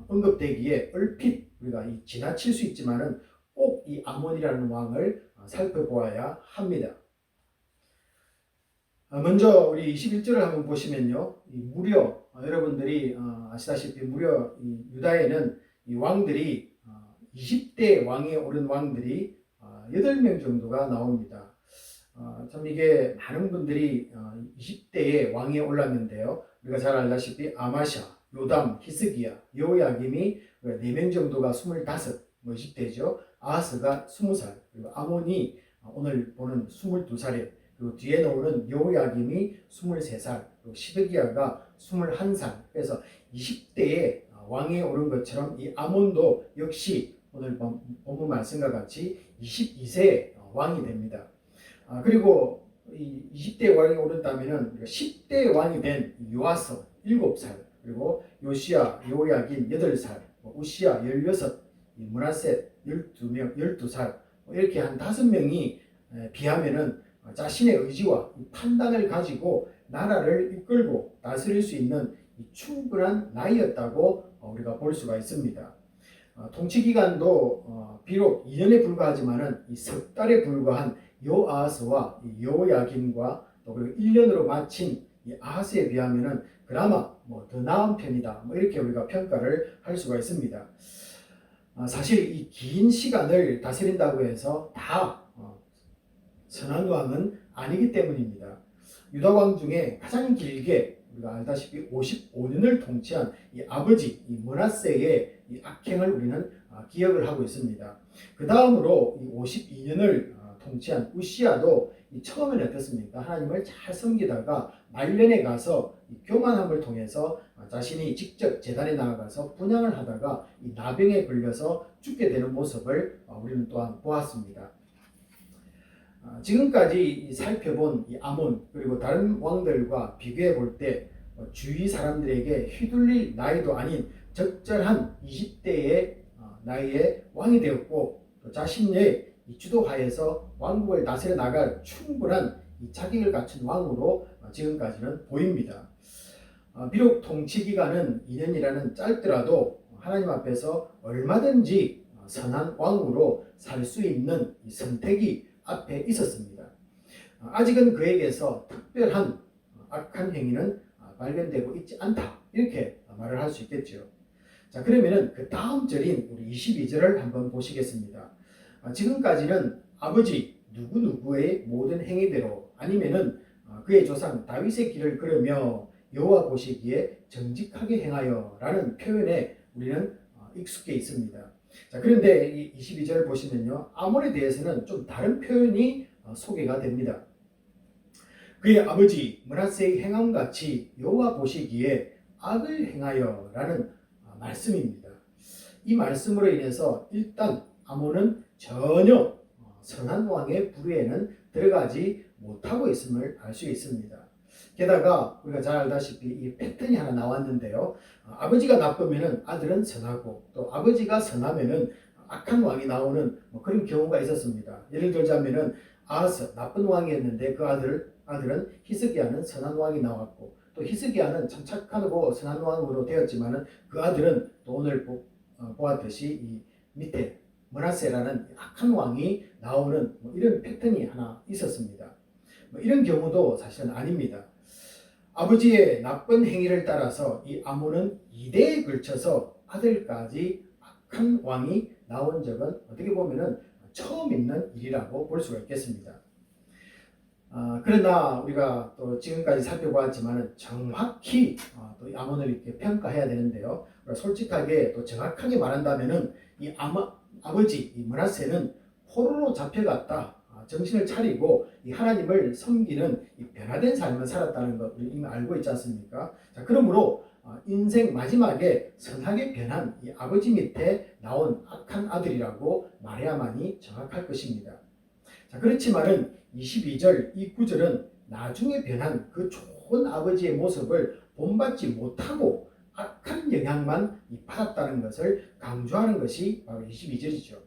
언급되기에 얼핏 우리가 지나칠 수 있지만은 꼭 이 아몬이라는 왕을 살펴보아야 합니다. 먼저 우리 21절을 한번 보시면요, 무려 여러분들이 아시다시피 무려 이 유다에는 이 왕들이 20대 왕에 오른 왕들이 8명 정도가 나옵니다. 참 이게 많은 분들이 20대에 왕에 올랐는데요. 우리가 잘 알다시피 아마샤, 요담, 히스기야, 여호야김이 4명 정도가 25, 20대죠. 아하스가 20살, 그리고 아몬이 오늘 보는 22살에, 그리고 뒤에 나오는 여호야김이 23살, 그리고 시드기야가 21살. 그래서 20대에 왕에 오른 것처럼 이 아몬도 역시 오늘 본문 말씀과 같이 22세에 왕이 됩니다. 그리고 이 20대 왕이 오른다면은 10대 왕이 된 요아스 7살, 그리고 요시야, 여호야긴 8살, 우시야 16, 므낫세 12살, 이렇게 한 5명이 비하면은 자신의 의지와 판단을 가지고 나라를 이끌고 다스릴 수 있는 충분한 나이였다고 우리가 볼 수가 있습니다. 통치 기간도 비록 2년에 불과하지만은 이 석 달에 불과한 요아하스와 여호야김과 또 그리고 1년으로 마친 이 아하스에 비하면은 그나마 더 나은 편이다, 이렇게 우리가 평가를 할 수가 있습니다. 사실 이 긴 시간을 다스린다고 해서 다 선한 왕은 아니기 때문입니다. 유다 왕 중에 가장 길게 우리가 알다시피 55년을 통치한 이 아버지 이 므낫세의 이 악행을 우리는 기억을 하고 있습니다. 그 다음으로 이 52년을 통치한 우시야도 처음에는 어떻습니까? 하나님을 잘 섬기다가 말년에 가서 이 교만함을 통해서 자신이 직접 제단에 나아가서 분향을 하다가 이 나병에 걸려서 죽게 되는 모습을 우리는 또한 보았습니다. 지금까지 살펴본 이 아몬 그리고 다른 왕들과 비교해 볼 때 주위 사람들에게 휘둘릴 나이도 아닌 적절한 20대의 나이에 왕이 되었고, 또 자신의 주도하에서 왕국을 다스려 나갈 충분한 이 자격을 갖춘 왕으로 지금까지는 보입니다. 비록 통치 기간은 2년이라는 짧더라도 하나님 앞에서 얼마든지 선한 왕으로 살 수 있는 이 선택이 앞에 있었습니다. 아직은 그에게서 특별한 악한 행위는 발견되고 있지 않다, 이렇게 말을 할 수 있겠죠. 자, 그러면은 그 다음 절인 우리 22절을 한번 보시겠습니다. 지금까지는 아버지 누구누구의 모든 행위대로 아니면은 그의 조상 다윗의 길을 걸으며 여호와 보시기에 정직하게 행하여 라는 표현에 우리는 익숙해 있습니다. 자, 그런데 이 22절을 보시면요, 아몬에 대해서는 좀 다른 표현이 소개가 됩니다. 그의 아버지 므낫세의 행함같이 여호와 보시기에 악을 행하여 라는 말씀입니다. 이 말씀으로 인해서 일단 아몬은 전혀 선한 왕의 부류에는 들어가지 못하고 있음을 알 수 있습니다. 게다가 우리가 잘 알다시피 이 패턴이 하나 나왔는데요, 아버지가 나쁘면은 아들은 선하고, 또 아버지가 선하면은 악한 왕이 나오는 그런 경우가 있었습니다. 예를 들자면은 아하스 나쁜 왕이었는데 그 아들은 히스기야는 선한 왕이 나왔고, 또 히스기야는 참 착하고 선한 왕으로 되었지만은 그 아들은 또 오늘 보았듯이 이 밑에 므낫세라는 악한 왕이 나오는 이런 패턴이 하나 있었습니다. 이런 경우도 사실은 아닙니다. 아버지의 나쁜 행위를 따라서 이 아몬은 2대에 걸쳐서 아들까지 악한 왕이 나온 적은 어떻게 보면은 처음 있는 일이라고 볼 수가 있겠습니다. 그러나 우리가 또 지금까지 살펴보았지만 정확히 또 아몬을 이렇게 평가해야 되는데요. 솔직하게 또 정확하게 말한다면은 이 아버지 이 므낫세는 포로로 잡혀갔다 정신을 차리고 이 하나님을 섬기는 이 변화된 삶을 살았다는 것 우리 이미 알고 있지 않습니까? 자, 그러므로 인생 마지막에 선하게 변한 이 아버지 밑에 나온 악한 아들이라고 말해야만이 정확할 것입니다. 자, 그렇지만은 22절 이 구절은 나중에 변한 그 좋은 아버지의 모습을 본받지 못하고 악한 영향만 받았다는 것을 강조하는 것이 바로 22절이죠.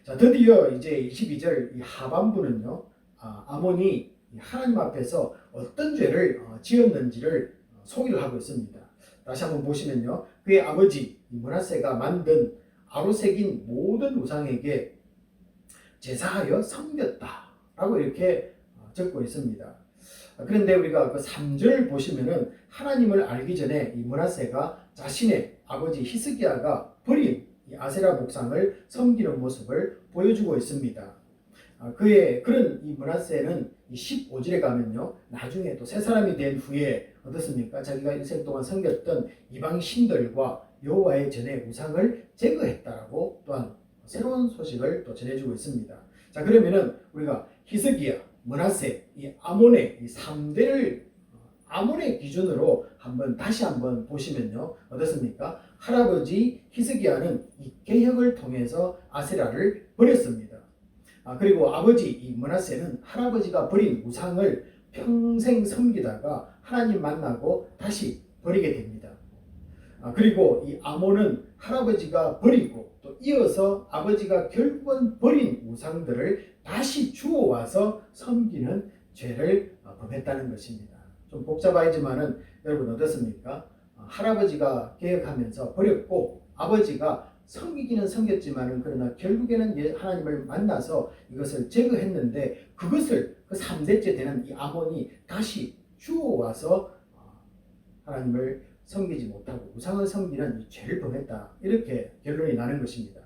자, 드디어 이제 22절 이 하반부는요, 아몬이 하나님 앞에서 어떤 죄를 지었는지를 소개를 하고 있습니다. 다시 한번 보시면요, 그의 아버지 므낫세가 만든 아로 새긴 모든 우상에게 제사하여 섬겼다라고 이렇게 적고 있습니다. 그런데 우리가 그 3절 보시면은 하나님을 알기 전에 이 므낫세가 자신의 아버지 히스기야가 버린 이 아세라 목상을 섬기는 모습을 보여주고 있습니다. 그의 그런 이 므낫세는 이 15절에 가면요, 나중에 또 새 사람이 된 후에 어떻습니까? 자기가 일생 동안 섬겼던 이방 신들과 여호와의 전에 우상을 제거했다라고 또한 새로운 소식을 또 전해주고 있습니다. 자, 그러면은 우리가 히스기야, 므낫세, 이 아몬의 이 3대를 아몬의 기준으로 다시 한번 보시면요, 어떻습니까? 할아버지 히스기야는 이 개혁을 통해서 아세라를 버렸습니다. 그리고 아버지 이 므낫세는 할아버지가 버린 우상을 평생 섬기다가 하나님 만나고 다시 버리게 됩니다. 그리고 이 아몬은 할아버지가 버리고 또 이어서 아버지가 결국은 버린 우상들을 다시 주워와서 섬기는 죄를 범했다는 것입니다. 좀 복잡하지만은 여러분 어떻습니까? 할아버지가 개혁하면서 버렸고 아버지가 섬기기는 섬겼지만은 그러나 결국에는 하나님을 만나서 이것을 제거했는데 그것을 그 3대째 되는 이 아몬이 다시 주워와서 하나님을 섬기지 못하고 우상을 섬기는 이 죄를 범했다. 이렇게 결론이 나는 것입니다.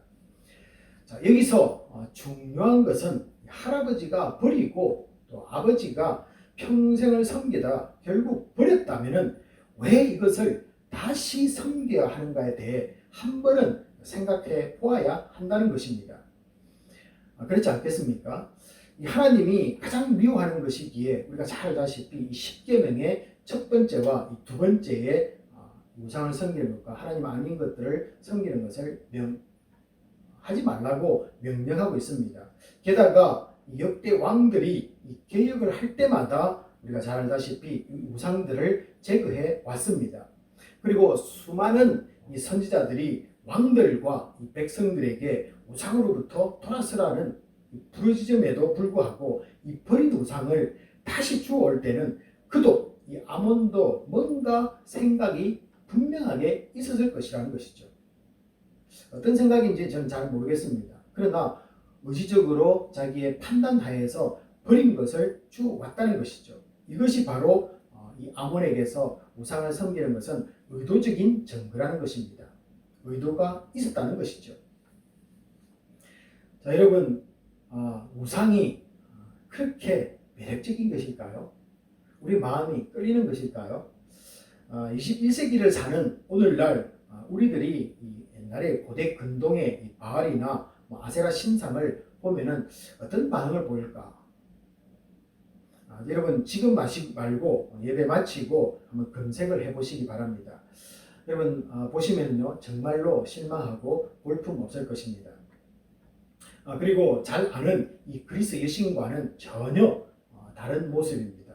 자, 여기서 중요한 것은 할아버지가 버리고 또 아버지가 평생을 섬기다 결국 버렸다면은 왜 이것을 다시 섬겨야 하는가에 대해 한 번은 생각해 보아야 한다는 것입니다. 그렇지 않겠습니까? 이 하나님이 가장 미워하는 것이기에 우리가 잘 알다시피 이 10계명의 첫 번째와 이 두 번째의 우상을 섬기는 것과 하나님 아닌 것들을 섬기는 것을 하지 말라고 명령하고 있습니다. 게다가 역대 왕들이 이 개혁을 할 때마다 우리가 잘 알다시피 이 우상들을 제거해 왔습니다. 그리고 수많은 이 선지자들이 왕들과 이 백성들에게 우상으로부터 돌아서라는 부르짖음에도 불구하고 이 버린 우상을 다시 주워올 때는 그도 이 아몬도 뭔가 생각이 분명하게 있었을 것이라는 것이죠. 어떤 생각인지 저는 잘 모르겠습니다. 그러나 의지적으로 자기의 판단 하에서 버린 것을 주워왔다는 것이죠. 이것이 바로 이 아몬에게서 우상을 섬기는 것은 의도적인 증거라는 것입니다. 의도가 있었다는 것이죠. 자, 여러분, 우상이 그렇게 매력적인 것일까요? 우리 마음이 끌리는 것일까요? 21세기를 사는 오늘날 우리들이 이 옛날에 고대 근동의 이 바알이나 아세라 신상을 보면은 어떤 반응을 보일까? 여러분 지금 말고 예배 마치고 한번 검색을 해보시기 바랍니다. 여러분 보시면요 정말로 실망하고 볼품 없을 것입니다. 그리고 잘 아는 이 그리스 여신과는 전혀 다른 모습입니다.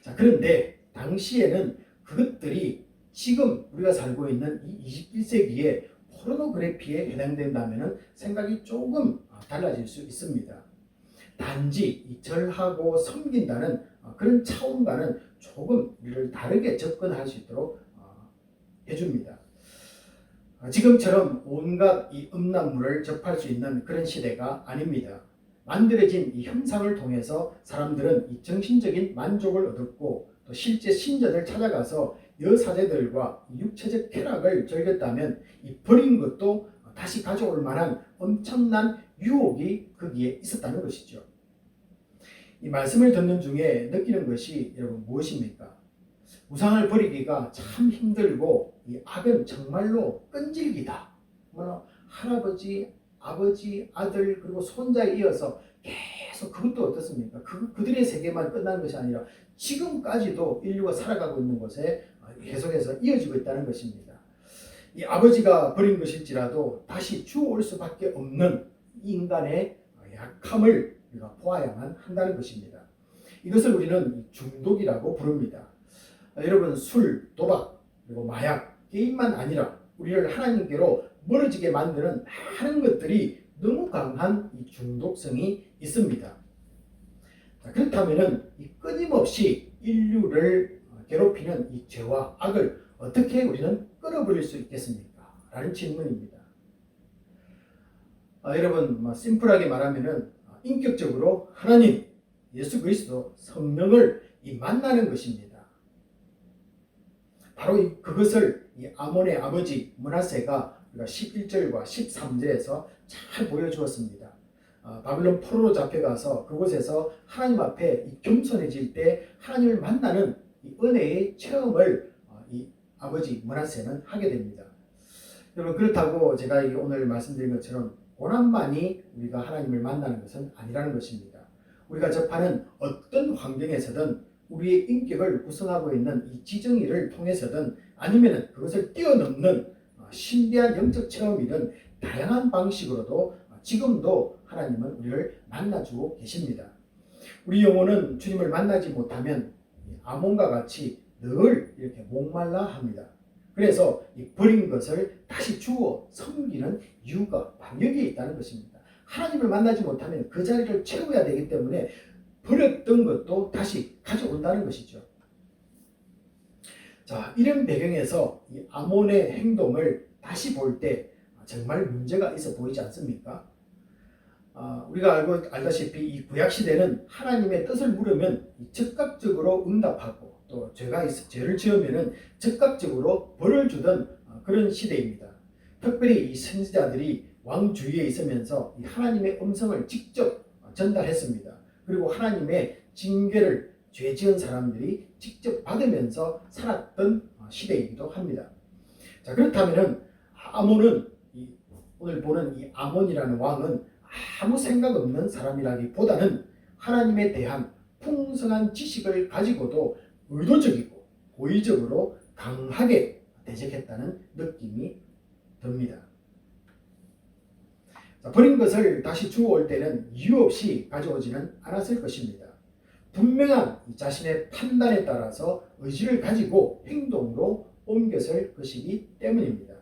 자, 그런데 당시에는 그것들이 지금 우리가 살고 있는 이 21세기의 포르노그래피에 해당된다면 생각이 조금 달라질 수 있습니다. 단지 이 절하고 섬긴다는 그런 차원과는 조금 우리를 다르게 접근할 수 있도록 해줍니다. 지금처럼 온갖 이 음란물을 접할 수 있는 그런 시대가 아닙니다. 만들어진 이 형상을 통해서 사람들은 이 정신적인 만족을 얻었고 또 실제 신전을 찾아가서 여사제들과 육체적 쾌락을 즐겼다면 이 버린 것도 다시 가져올 만한 엄청난 유혹이 거기에 있었다는 것이죠. 이 말씀을 듣는 중에 느끼는 것이 여러분 무엇입니까? 우상을 버리기가 참 힘들고 이 악은 정말로 끈질기다. 할아버지, 아버지, 아들 그리고 손자에 이어서 계속 앞서 그것도 어떻습니까? 그들의 세계만 끝난 것이 아니라 지금까지도 인류가 살아가고 있는 곳에 계속해서 이어지고 있다는 것입니다. 이 아버지가 버린 것일지라도 다시 주워올 수밖에 없는 인간의 약함을 우리가 보아야만 한다는 것입니다. 이것을 우리는 중독이라고 부릅니다. 여러분, 술, 도박, 그리고 마약, 게임만 아니라 우리를 하나님께로 멀어지게 만드는 많은 것들이 너무 강한 이 중독성이 있습니다. 그렇다면 이 끊임없이 인류를 괴롭히는 이 죄와 악을 어떻게 우리는 끊어버릴 수 있겠습니까? 라는 질문입니다. 여러분, 심플하게 말하면 인격적으로 하나님, 예수 그리스도, 성령을 만나는 것입니다. 바로 그것을 이 아몬의 아버지 므낫세가 11절과 13절에서 잘 보여주었습니다. 바빌론 포로로 잡혀가서 그곳에서 하나님 앞에 겸손해질 때 하나님을 만나는 이 은혜의 체험을 이 아버지 므낫세는 하게 됩니다. 여러분, 그렇다고 제가 오늘 말씀드린 것처럼 고난만이 우리가 하나님을 만나는 것은 아니라는 것입니다. 우리가 접하는 어떤 환경에서든 우리의 인격을 구성하고 있는 이 지정의를 통해서든 아니면 그것을 뛰어넘는 신비한 영적 체험이든 다양한 방식으로도 지금도 하나님은 우리를 만나주고 계십니다. 우리 영혼은 주님을 만나지 못하면 아몬과 같이 늘 이렇게 목말라 합니다. 그래서 이 버린 것을 다시 주워 섬기는 이유가 바로 여기에 있다는 것입니다. 하나님을 만나지 못하면 그 자리를 채워야 되기 때문에 버렸던 것도 다시 가져온다는 것이죠. 자, 이런 배경에서 이 아몬의 행동을 다시 볼 때 정말 문제가 있어 보이지 않습니까? 우리가 알다시피 이 구약시대는 하나님의 뜻을 물으면 즉각적으로 응답하고 또 죄를 지으면 즉각적으로 벌을 주던 그런 시대입니다. 특별히 이 선지자들이 왕 주위에 있으면서 이 하나님의 음성을 직접 전달했습니다. 그리고 하나님의 징계를 죄 지은 사람들이 직접 받으면서 살았던 시대이기도 합니다. 자, 그렇다면 아몬은 오늘 보는 이 아몬이라는 왕은 아무 생각 없는 사람이라기보다는 하나님에 대한 풍성한 지식을 가지고도 의도적이고 고의적으로 강하게 대적했다는 느낌이 듭니다. 버린 것을 다시 주워올 때는 이유 없이 가져오지는 않았을 것입니다. 분명한 자신의 판단에 따라서 의지를 가지고 행동으로 옮겼을 것이기 때문입니다.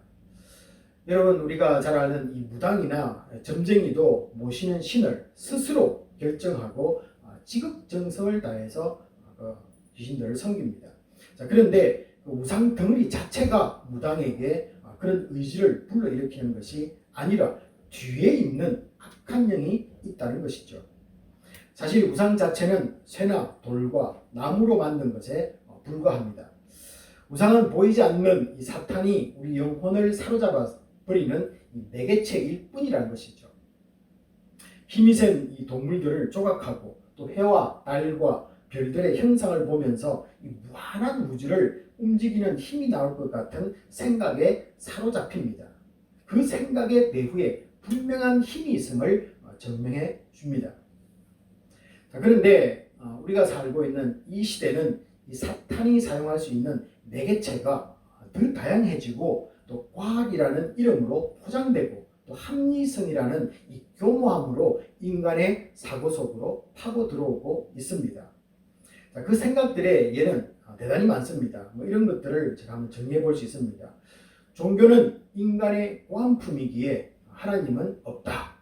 여러분, 우리가 잘 아는 이 무당이나 점쟁이도 모시는 신을 스스로 결정하고 지극정성을 다해서 귀신들을 섬깁니다. 자, 그런데 그 우상 덩어리 자체가 무당에게 그런 의지를 불러일으키는 것이 아니라 뒤에 있는 악한 영이 있다는 것이죠. 사실 우상 자체는 쇠나 돌과 나무로 만든 것에 불과합니다. 우상은 보이지 않는 이 사탄이 우리 영혼을 사로잡아 버리는 매개체일 뿐이라는 것이죠. 힘이 센 이 동물들을 조각하고 또 해와 달과 별들의 형상을 보면서 이 무한한 우주를 움직이는 힘이 나올 것 같은 생각에 사로잡힙니다. 그 생각의 배후에 분명한 힘이 있음을 증명해 줍니다. 자, 그런데 우리가 살고 있는 이 시대는 이 사탄이 사용할 수 있는 매개체가 더 다양해지고 또 과학이라는 이름으로 포장되고 또 합리성이라는 이 교모함으로 인간의 사고 속으로 파고 들어오고 있습니다. 자, 그 생각들의 예는 대단히 많습니다. 이런 것들을 제가 한번 정리해 볼 수 있습니다. 종교는 인간의 보안품이기에 하나님은 없다.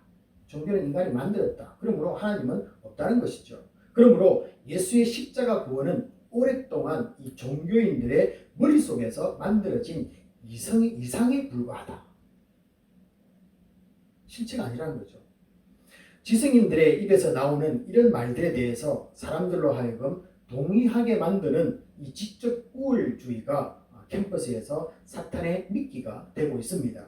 종교는 인간이 만들었다. 그러므로 하나님은 없다는 것이죠. 그러므로 예수의 십자가 구원은 오랫동안 이 종교인들의 머릿속에서 만들어진 이상에 불과하다. 실체가 아니라는 거죠. 지성인들의 입에서 나오는 이런 말들에 대해서 사람들로 하여금 동의하게 만드는 이 지적 우월주의가 캠퍼스에서 사탄의 미끼가 되고 있습니다.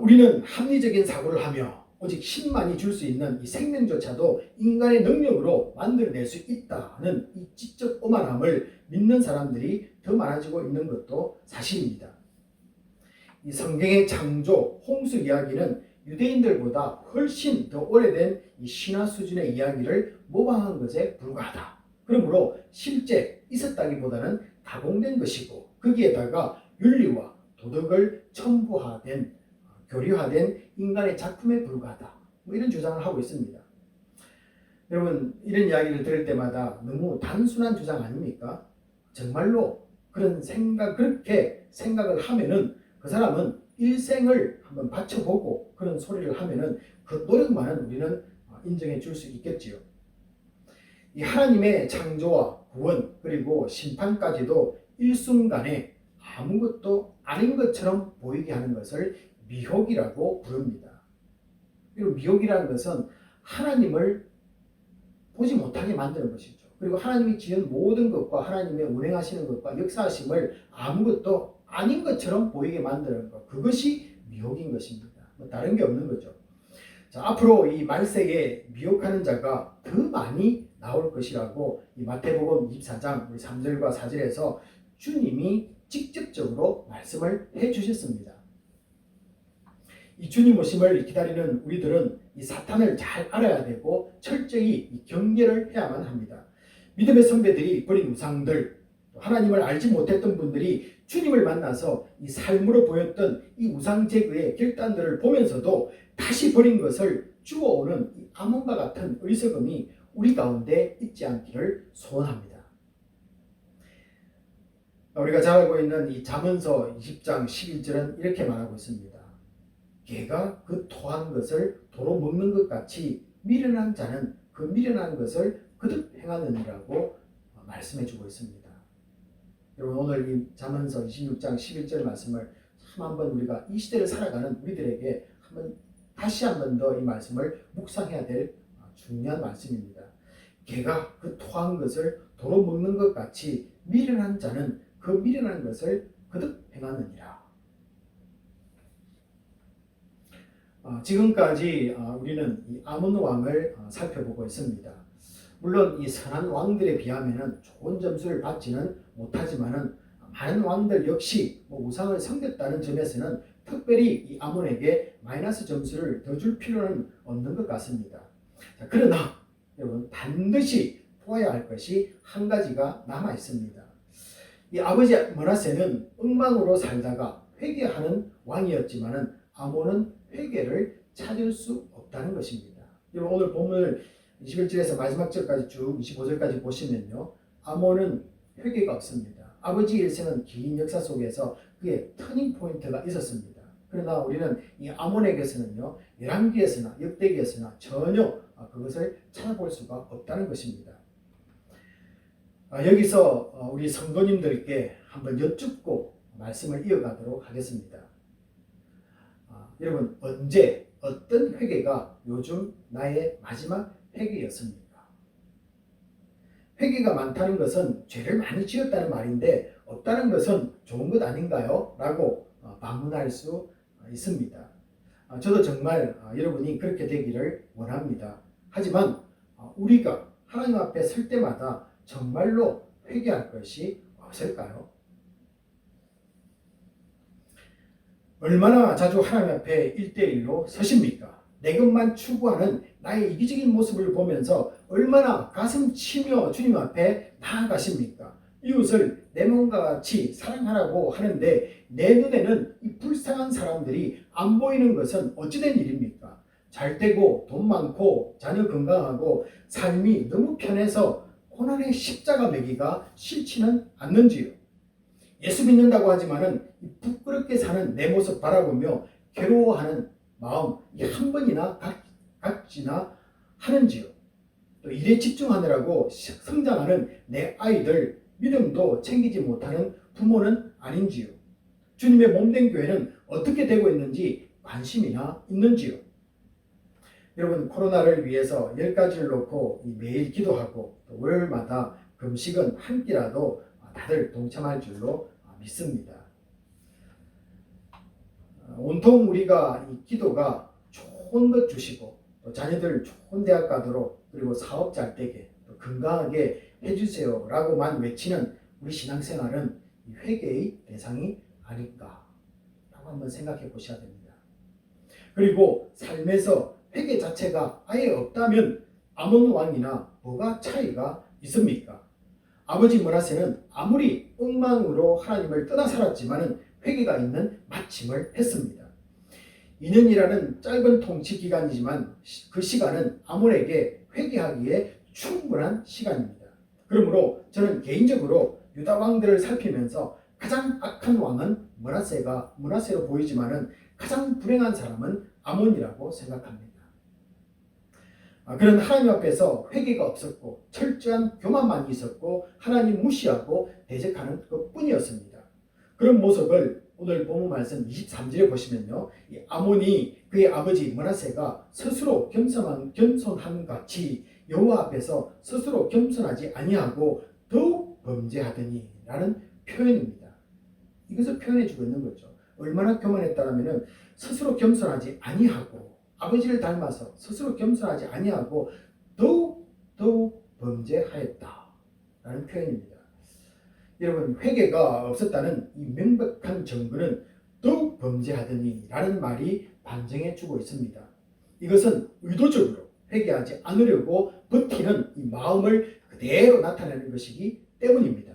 우리는 합리적인 사고를 하며 오직 신만이 줄 수 있는 이 생명조차도 인간의 능력으로 만들어낼 수 있다는 이 지적 오만함을 믿는 사람들이 더 많아지고 있는 것도 사실입니다. 이 성경의 창조, 홍수 이야기는 유대인들보다 훨씬 더 오래된 이 신화 수준의 이야기를 모방한 것에 불과하다. 그러므로 실제 있었다기보다는 가공된 것이고 거기에다가 윤리와 도덕을 첨부화된 교류화된 인간의 작품에 불과하다. 뭐 이런 주장을 하고 있습니다. 여러분 이런 이야기를 들을 때마다 너무 단순한 주장 아닙니까? 정말로 그렇게 생각을 하면은 그 사람은 일생을 한번 바쳐보고 그런 소리를 하면은 그 노력만은 우리는 인정해 줄 수 있겠지요. 이 하나님의 창조와 구원 그리고 심판까지도 일순간에 아무것도 아닌 것처럼 보이게 하는 것을 미혹이라고 부릅니다. 그리고 미혹이라는 것은 하나님을 보지 못하게 만드는 것이죠. 그리고 하나님이 지은 모든 것과 하나님의 운행하시는 것과 역사하심을 아무것도 아닌 것처럼 보이게 만드는 것, 그것이 미혹인 것입니다. 뭐 다른 게 없는 거죠. 자, 앞으로 이 말세에 미혹하는 자가 더 많이 나올 것이라고 이 마태복음 24장 3절과 4절에서 주님이 직접적으로 말씀을 해주셨습니다. 이 주님 오심을 기다리는 우리들은 이 사탄을 잘 알아야 되고 철저히 경계를 해야만 합니다. 믿음의 선배들이 버린 우상들, 하나님을 알지 못했던 분들이 주님을 만나서 이 삶으로 보였던 이 우상 제거의 결단들을 보면서도 다시 버린 것을 주워오는 이 아몬과 같은 어리석음이 우리 가운데 있지 않기를 소원합니다. 우리가 잘 알고 있는 이 잠언서 20장 11절은 이렇게 말하고 있습니다. 개가 그 토한 것을 도로 먹는 것 같이 미련한 자는 그 미련한 것을 거듭 행하느니라고 말씀해주고 있습니다. 여러분 오늘 이 잠언서 26장 11절 말씀을 한번 우리가 이 시대를 살아가는 우리들에게 다시 한 번 더 이 말씀을 묵상해야 될 중요한 말씀입니다. 개가 그 토한 것을 도로 먹는 것 같이 미련한 자는 그 미련한 것을 거듭 행하느니라. 지금까지 우리는 이 아몬 왕을 살펴보고 있습니다. 물론 이 선한 왕들에 비하면 좋은 점수를 받지는 못하지만은 많은 왕들 역시 우상을 섬겼다는 점에서는 특별히 이 아몬에게 마이너스 점수를 더 줄 필요는 없는 것 같습니다. 자, 그러나 여러분 반드시 보아야 할 것이 한 가지가 남아 있습니다. 이 아버지 므낫세는 엉망으로 살다가 회개하는 왕이었지만은 아몬은 회개를 찾을 수 없다는 것입니다. 여러분 오늘 본문을 21절에서 마지막 절까지 쭉 25절까지 보시면요. 아몬은 회개가 없습니다. 아버지 일생은 긴 역사 속에서 그의 터닝 포인트가 있었습니다. 그러나 우리는 이 아몬에게서는요. 열왕기에서나 역대기에서나 전혀 그것을 찾아볼 수가 없다는 것입니다. 여기서 우리 성도님들께 한번 여쭙고 말씀을 이어가도록 하겠습니다. 여러분 언제 어떤 회개가 요즘 나의 마지막 회개였습니까? 회개가 많다는 것은 죄를 많이 지었다는 말인데 없다는 것은 좋은 것 아닌가요? 라고 반문할 수 있습니다. 저도 정말 여러분이 그렇게 되기를 원합니다. 하지만 우리가 하나님 앞에 설 때마다 정말로 회개할 것이 없을까요? 얼마나 자주 하나님 앞에 1대1로 서십니까? 내 것만 추구하는 나의 이기적인 모습을 보면서 얼마나 가슴 치며 주님 앞에 나아가십니까? 이웃을 내 몸과 같이 사랑하라고 하는데 내 눈에는 이 불쌍한 사람들이 안 보이는 것은 어찌된 일입니까? 잘 되고 돈 많고 자녀 건강하고 삶이 너무 편해서 고난의 십자가 매기가 싫지는 않는지요? 예수 믿는다고 하지만은 부끄럽게 사는 내 모습 바라보며 괴로워하는 마음 한 번이나 갖지나 하는지요? 또 일에 집중하느라고 성장하는 내 아이들 믿음도 챙기지 못하는 부모는 아닌지요? 주님의 몸된 교회는 어떻게 되고 있는지 관심이나 있는지요? 여러분 코로나를 위해서 10가지를 놓고 매일 기도하고 또 월요일마다 금식은 한 끼라도 다들 동참할 줄로 믿습니다. 온통 우리가 이 기도가 좋은 것 주시고 또 자녀들 좋은 대학 가도록 그리고 사업 잘 되게 또 건강하게 해주세요 라고만 외치는 우리 신앙생활은 회개의 대상이 아닐까 라고 한번 생각해 보셔야 됩니다. 그리고 삶에서 회개 자체가 아예 없다면 아몬 왕이나 뭐가 차이가 있습니까? 아버지 므낫세는 아무리 엉망으로 하나님을 떠나 살았지만 회개가 있는 마침을 했습니다. 2년이라는 짧은 통치 기간이지만 그 시간은 아몬에게 회개하기에 충분한 시간입니다. 그러므로 저는 개인적으로 유다 왕들을 살피면서 가장 악한 왕은 므낫세로 보이지만은 가장 불행한 사람은 아몬이라고 생각합니다. 그런 하나님 앞에서 회개가 없었고 철저한 교만만이 있었고 하나님 무시하고 대적하는 것뿐이었습니다. 그런 모습을 오늘 본문 말씀 23절에 보시면요, 이 아몬이 그의 아버지 므낫세가 스스로 겸손한 같이 여호와 앞에서 스스로 겸손하지 아니하고 더욱 범죄하더니 라는 표현입니다. 이것을 표현해주고 있는 거죠. 얼마나 교만했다라면 스스로 겸손하지 아니하고 아버지를 닮아서 스스로 겸손하지 아니하고 더욱 범죄하였다 라는 표현입니다. 여러분, 회개가 없었다는 이 명백한 증거는 더욱 범죄하더니 라는 말이 반증해 주고 있습니다. 이것은 의도적으로 회개하지 않으려고 버티는 이 마음을 그대로 나타내는 것이기 때문입니다.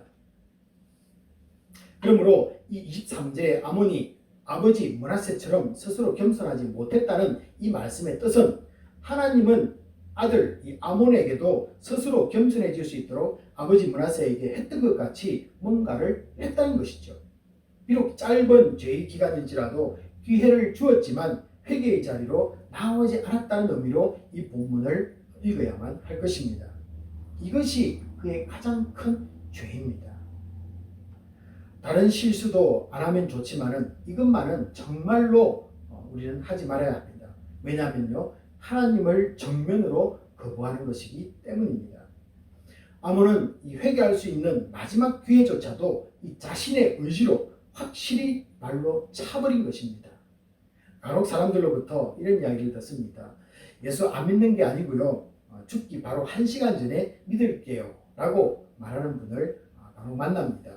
그러므로 이 23절에 아몬이 아버지 므낫세처럼 스스로 겸손하지 못했다는 이 말씀의 뜻은 하나님은 아들 이 아몬에게도 스스로 겸손해질 수 있도록 아버지 므낫세에게 했던 것 같이 뭔가를 했다는 것이죠. 비록 짧은 죄의 기간일지라도 기회를 주었지만 회개의 자리로 나오지 않았다는 의미로 이 본문을 읽어야만 할 것입니다. 이것이 그의 가장 큰 죄입니다. 다른 실수도 안 하면 좋지만은 이것만은 정말로 우리는 하지 말아야 합니다. 왜냐하면요, 하나님을 정면으로 거부하는 것이기 때문입니다. 아몬은 이 회개할 수 있는 마지막 기회조차도 이 자신의 의지로 확실히 발로 차버린 것입니다. 간혹 사람들로부터 이런 이야기를 듣습니다. 예수 안 믿는 게 아니고요, 죽기 바로 1시간 전에 믿을게요 라고 말하는 분을 간혹 만납니다.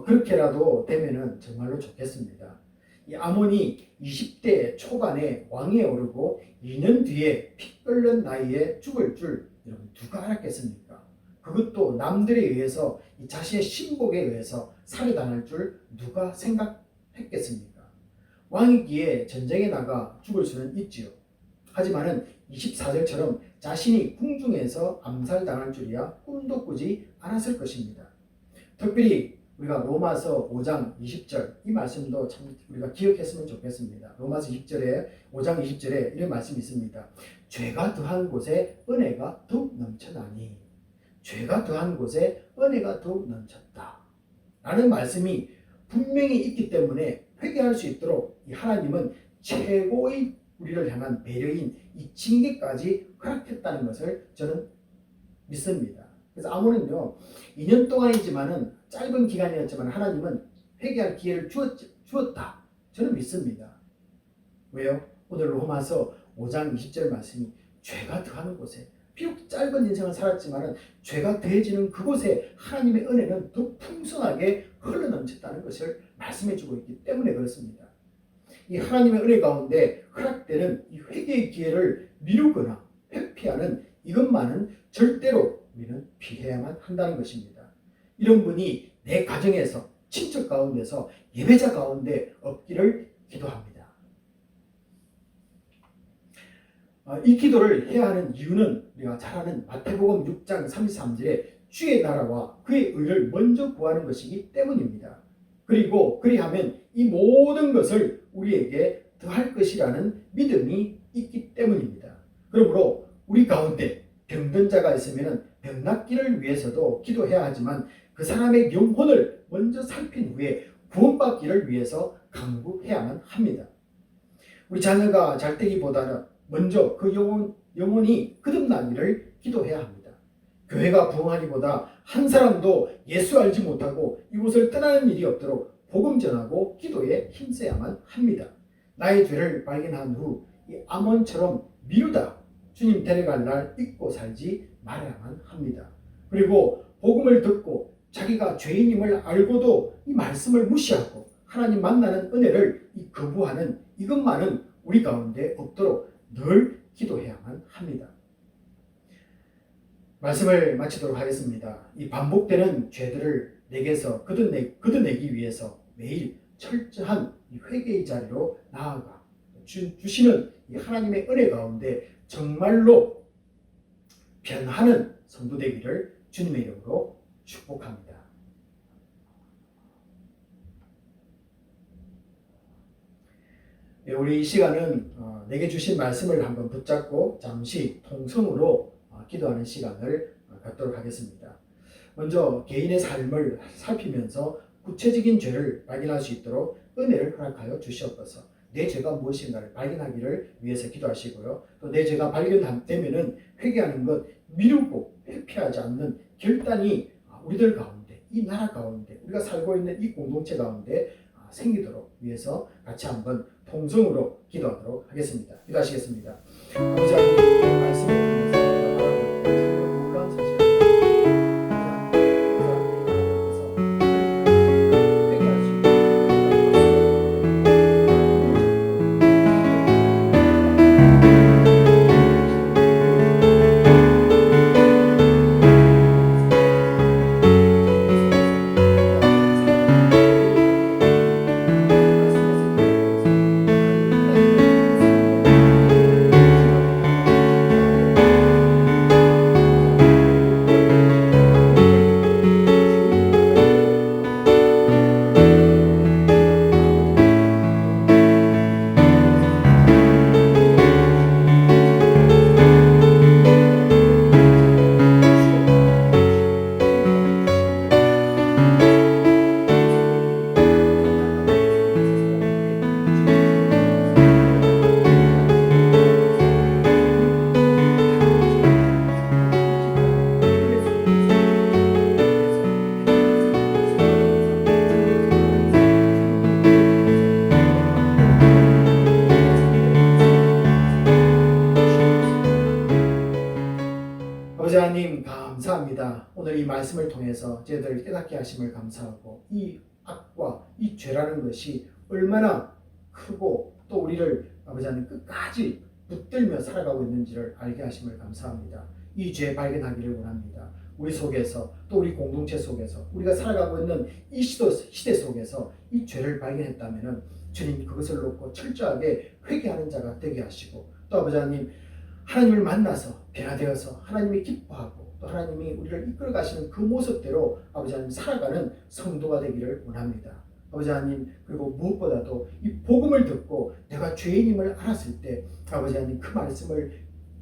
그렇게라도 되면은 정말로 좋겠습니다. 이 아몬이 20대 초반에 왕위에 오르고 2년 뒤에 피 끓는 나이에 죽을 줄 여러분 누가 알았겠습니까? 그것도 남들에 의해서 이 자신의 신복에 의해서 살해당할 줄 누가 생각했겠습니까? 왕이기에 전쟁에 나가 죽을 수는 있지요. 하지만은 24절처럼 자신이 궁중에서 암살당할 줄이야 꿈도 꾸지 않았을 것입니다. 특별히 우리가 로마서 5장 20절 이 말씀도 참 우리가 기억했으면 좋겠습니다. 로마서 5장 20절에 이런 말씀이 있습니다. 죄가 더한 곳에 은혜가 더욱 넘쳐나니 죄가 더한 곳에 은혜가 더욱 넘쳤다 라는 말씀이 분명히 있기 때문에 회개할 수 있도록 이 하나님은 최고의 우리를 향한 배려인 이 징계까지 허락했다는 것을 저는 믿습니다. 그래서 아몬은요 2년 동안이지만은 짧은 기간이었지만 하나님은 회개할 기회를 주었다. 저는 믿습니다. 왜요? 오늘 로마서 5장 20절 말씀이 죄가 더하는 곳에 비록 짧은 인생을 살았지만은 죄가 더해지는 그곳에 하나님의 은혜는 더 풍성하게 흘러넘쳤다는 것을 말씀해주고 있기 때문에 그렇습니다. 이 하나님의 은혜 가운데 허락되는 이 회개의 기회를 미루거나 회피하는 이것만은 절대로 우리는 피해야만 한다는 것입니다. 이런 분이 내 가정에서 친척 가운데서 예배자 가운데 없기를 기도합니다. 이 기도를 해야 하는 이유는 우리가 잘 아는 마태복음 6장 33절에 주의 나라와 그의 의를 먼저 구하는 것이기 때문입니다. 그리고 그리하면 이 모든 것을 우리에게 더할 것이라는 믿음이 있기 때문입니다. 그러므로 우리 가운데 병든 자가 있으면 병 낫기를 위해서도 기도해야 하지만 그 사람의 영혼을 먼저 살핀 후에 구원받기를 위해서 간구해야만 합니다. 우리 자녀가 잘 되기보다는 먼저 그 영혼이 거듭나기를 기도해야 합니다. 교회가 부흥하기보다 한 사람도 예수 알지 못하고 이곳을 떠나는 일이 없도록 복음 전하고 기도에 힘써야만 합니다. 나의 죄를 발견한 후 이 아몬처럼 미루다 주님 데려갈 날 잊고 살지 말아야만 합니다. 그리고 복음을 듣고 자기가 죄인임을 알고도 이 말씀을 무시하고 하나님 만나는 은혜를 거부하는 이것만은 우리 가운데 없도록 늘 기도해야만 합니다. 말씀을 마치도록 하겠습니다. 이 반복되는 죄들을 내게서 걷어내기 위해서 매일 철저한 이 회개의 자리로 나아가 주시는 이 하나님의 은혜 가운데 정말로 변하는 성도 되기를 주님의 이름으로 축복합니다. 네, 우리 이 시간은 내게 주신 말씀을 한번 붙잡고 잠시 통성으로 기도하는 시간을 갖도록 하겠습니다. 먼저 개인의 삶을 살피면서 구체적인 죄를 발견할 수 있도록 은혜를 허락하여 주시옵소서. 내 죄가 무엇인가를 발견하기를 위해서 기도하시고요. 또 내 죄가 발견되면은 회개하는 것 미루고 회피하지 않는 결단이 우리들 가운데, 이 나라 가운데, 우리가 살고 있는 이 공동체 가운데 생기도록 위해서 같이 한번 통성으로 기도하도록 하겠습니다. 기도하시겠습니다. 아버지 하나님, 말씀을 통해서 놀라운 사실을 회개할 수 있는 아버지 하나님 감사합니다. 오늘 이 말씀을 통해서 저희들을 깨닫게 하심을 감사하고 이 악과 이 죄라는 것이 얼마나 크고 또 우리를 아버지 하나님 끝까지 붙들며 살아가고 있는지를 알게 하심을 감사합니다. 이 죄 발견하기를 원합니다. 우리 속에서 또 우리 공동체 속에서 우리가 살아가고 있는 이 시대 속에서 이 죄를 발견했다면 주님 그것을 놓고 철저하게 회개하는 자가 되게 하시고 또 아버지 하나님 하나님을 만나서 변화되어서 하나님이 기뻐하고 또 하나님이 우리를 이끌어 가시는 그 모습대로 아버지 하나님 살아가는 성도가 되기를 원합니다. 아버지 하나님 그리고 무엇보다도 이 복음을 듣고 내가 죄인임을 알았을 때 아버지 하나님 그 말씀을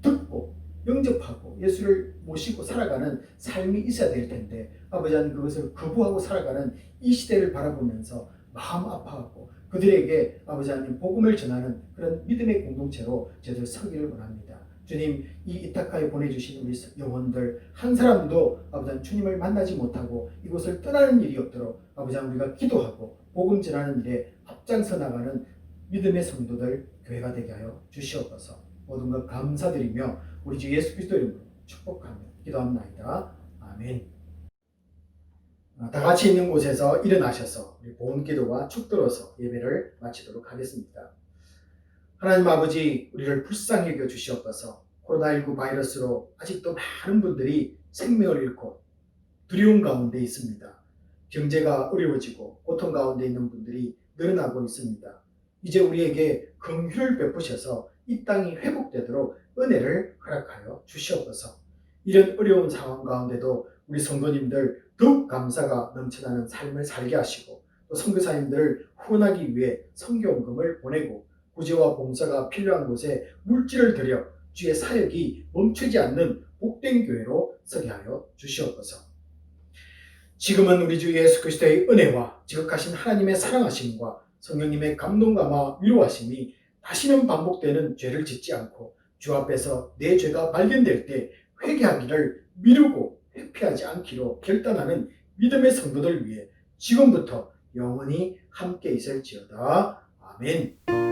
듣고 영접하고 예수를 모시고 살아가는 삶이 있어야 될 텐데 아버지 하나님 그것을 거부하고 살아가는 이 시대를 바라보면서 마음 아파하고 그들에게 아버지 하나님 복음을 전하는 그런 믿음의 공동체로 저희들 서기를 원합니다. 주님 이 이타카에 보내주신 우리 영혼들 한 사람도 아버지 하나님 주님을 만나지 못하고 이곳을 떠나는 일이 없도록 아버지 하나님 우리가 기도하고 복음 전하는 일에 앞장서 나가는 믿음의 성도들 교회가 되게 하여 주시옵소서. 모든 것 감사드리며 우리 주 예수 그리스도 이름으로 축복하며 기도합나이다. 아멘. 다 같이 있는 곳에서 일어나셔서 우리 보험 기도와 축도로서 예배를 마치도록 하겠습니다. 하나님 아버지 우리를 불쌍히 여겨 주시옵소서. 코로나19 바이러스로 아직도 많은 분들이 생명을 잃고 두려움 가운데 있습니다. 경제가 어려워지고 고통 가운데 있는 분들이 늘어나고 있습니다. 이제 우리에게 긍휼을 베푸셔서 이 땅이 회복되도록 은혜를 허락하여 주시옵소서. 이런 어려운 상황 가운데도 우리 성도님들 더욱 감사가 넘쳐나는 삶을 살게 하시고 또 선교사님들을 후원하기 위해 선교원금을 보내고 구제와 봉사가 필요한 곳에 물질을 들여 주의 사역이 멈추지 않는 복된 교회로 서게 하여 주시옵소서. 지금은 우리 주 예수 그리스도의 은혜와 지극하신 하나님의 사랑하심과 성령님의 감동감화 위로하심이 다시는 반복되는 죄를 짓지 않고 주 앞에서 내 죄가 발견될 때 회개하기를 미루고 회피하지 않기로 결단하는 믿음의 성도들 위해 지금부터 영원히 함께 있을지어다. 아멘.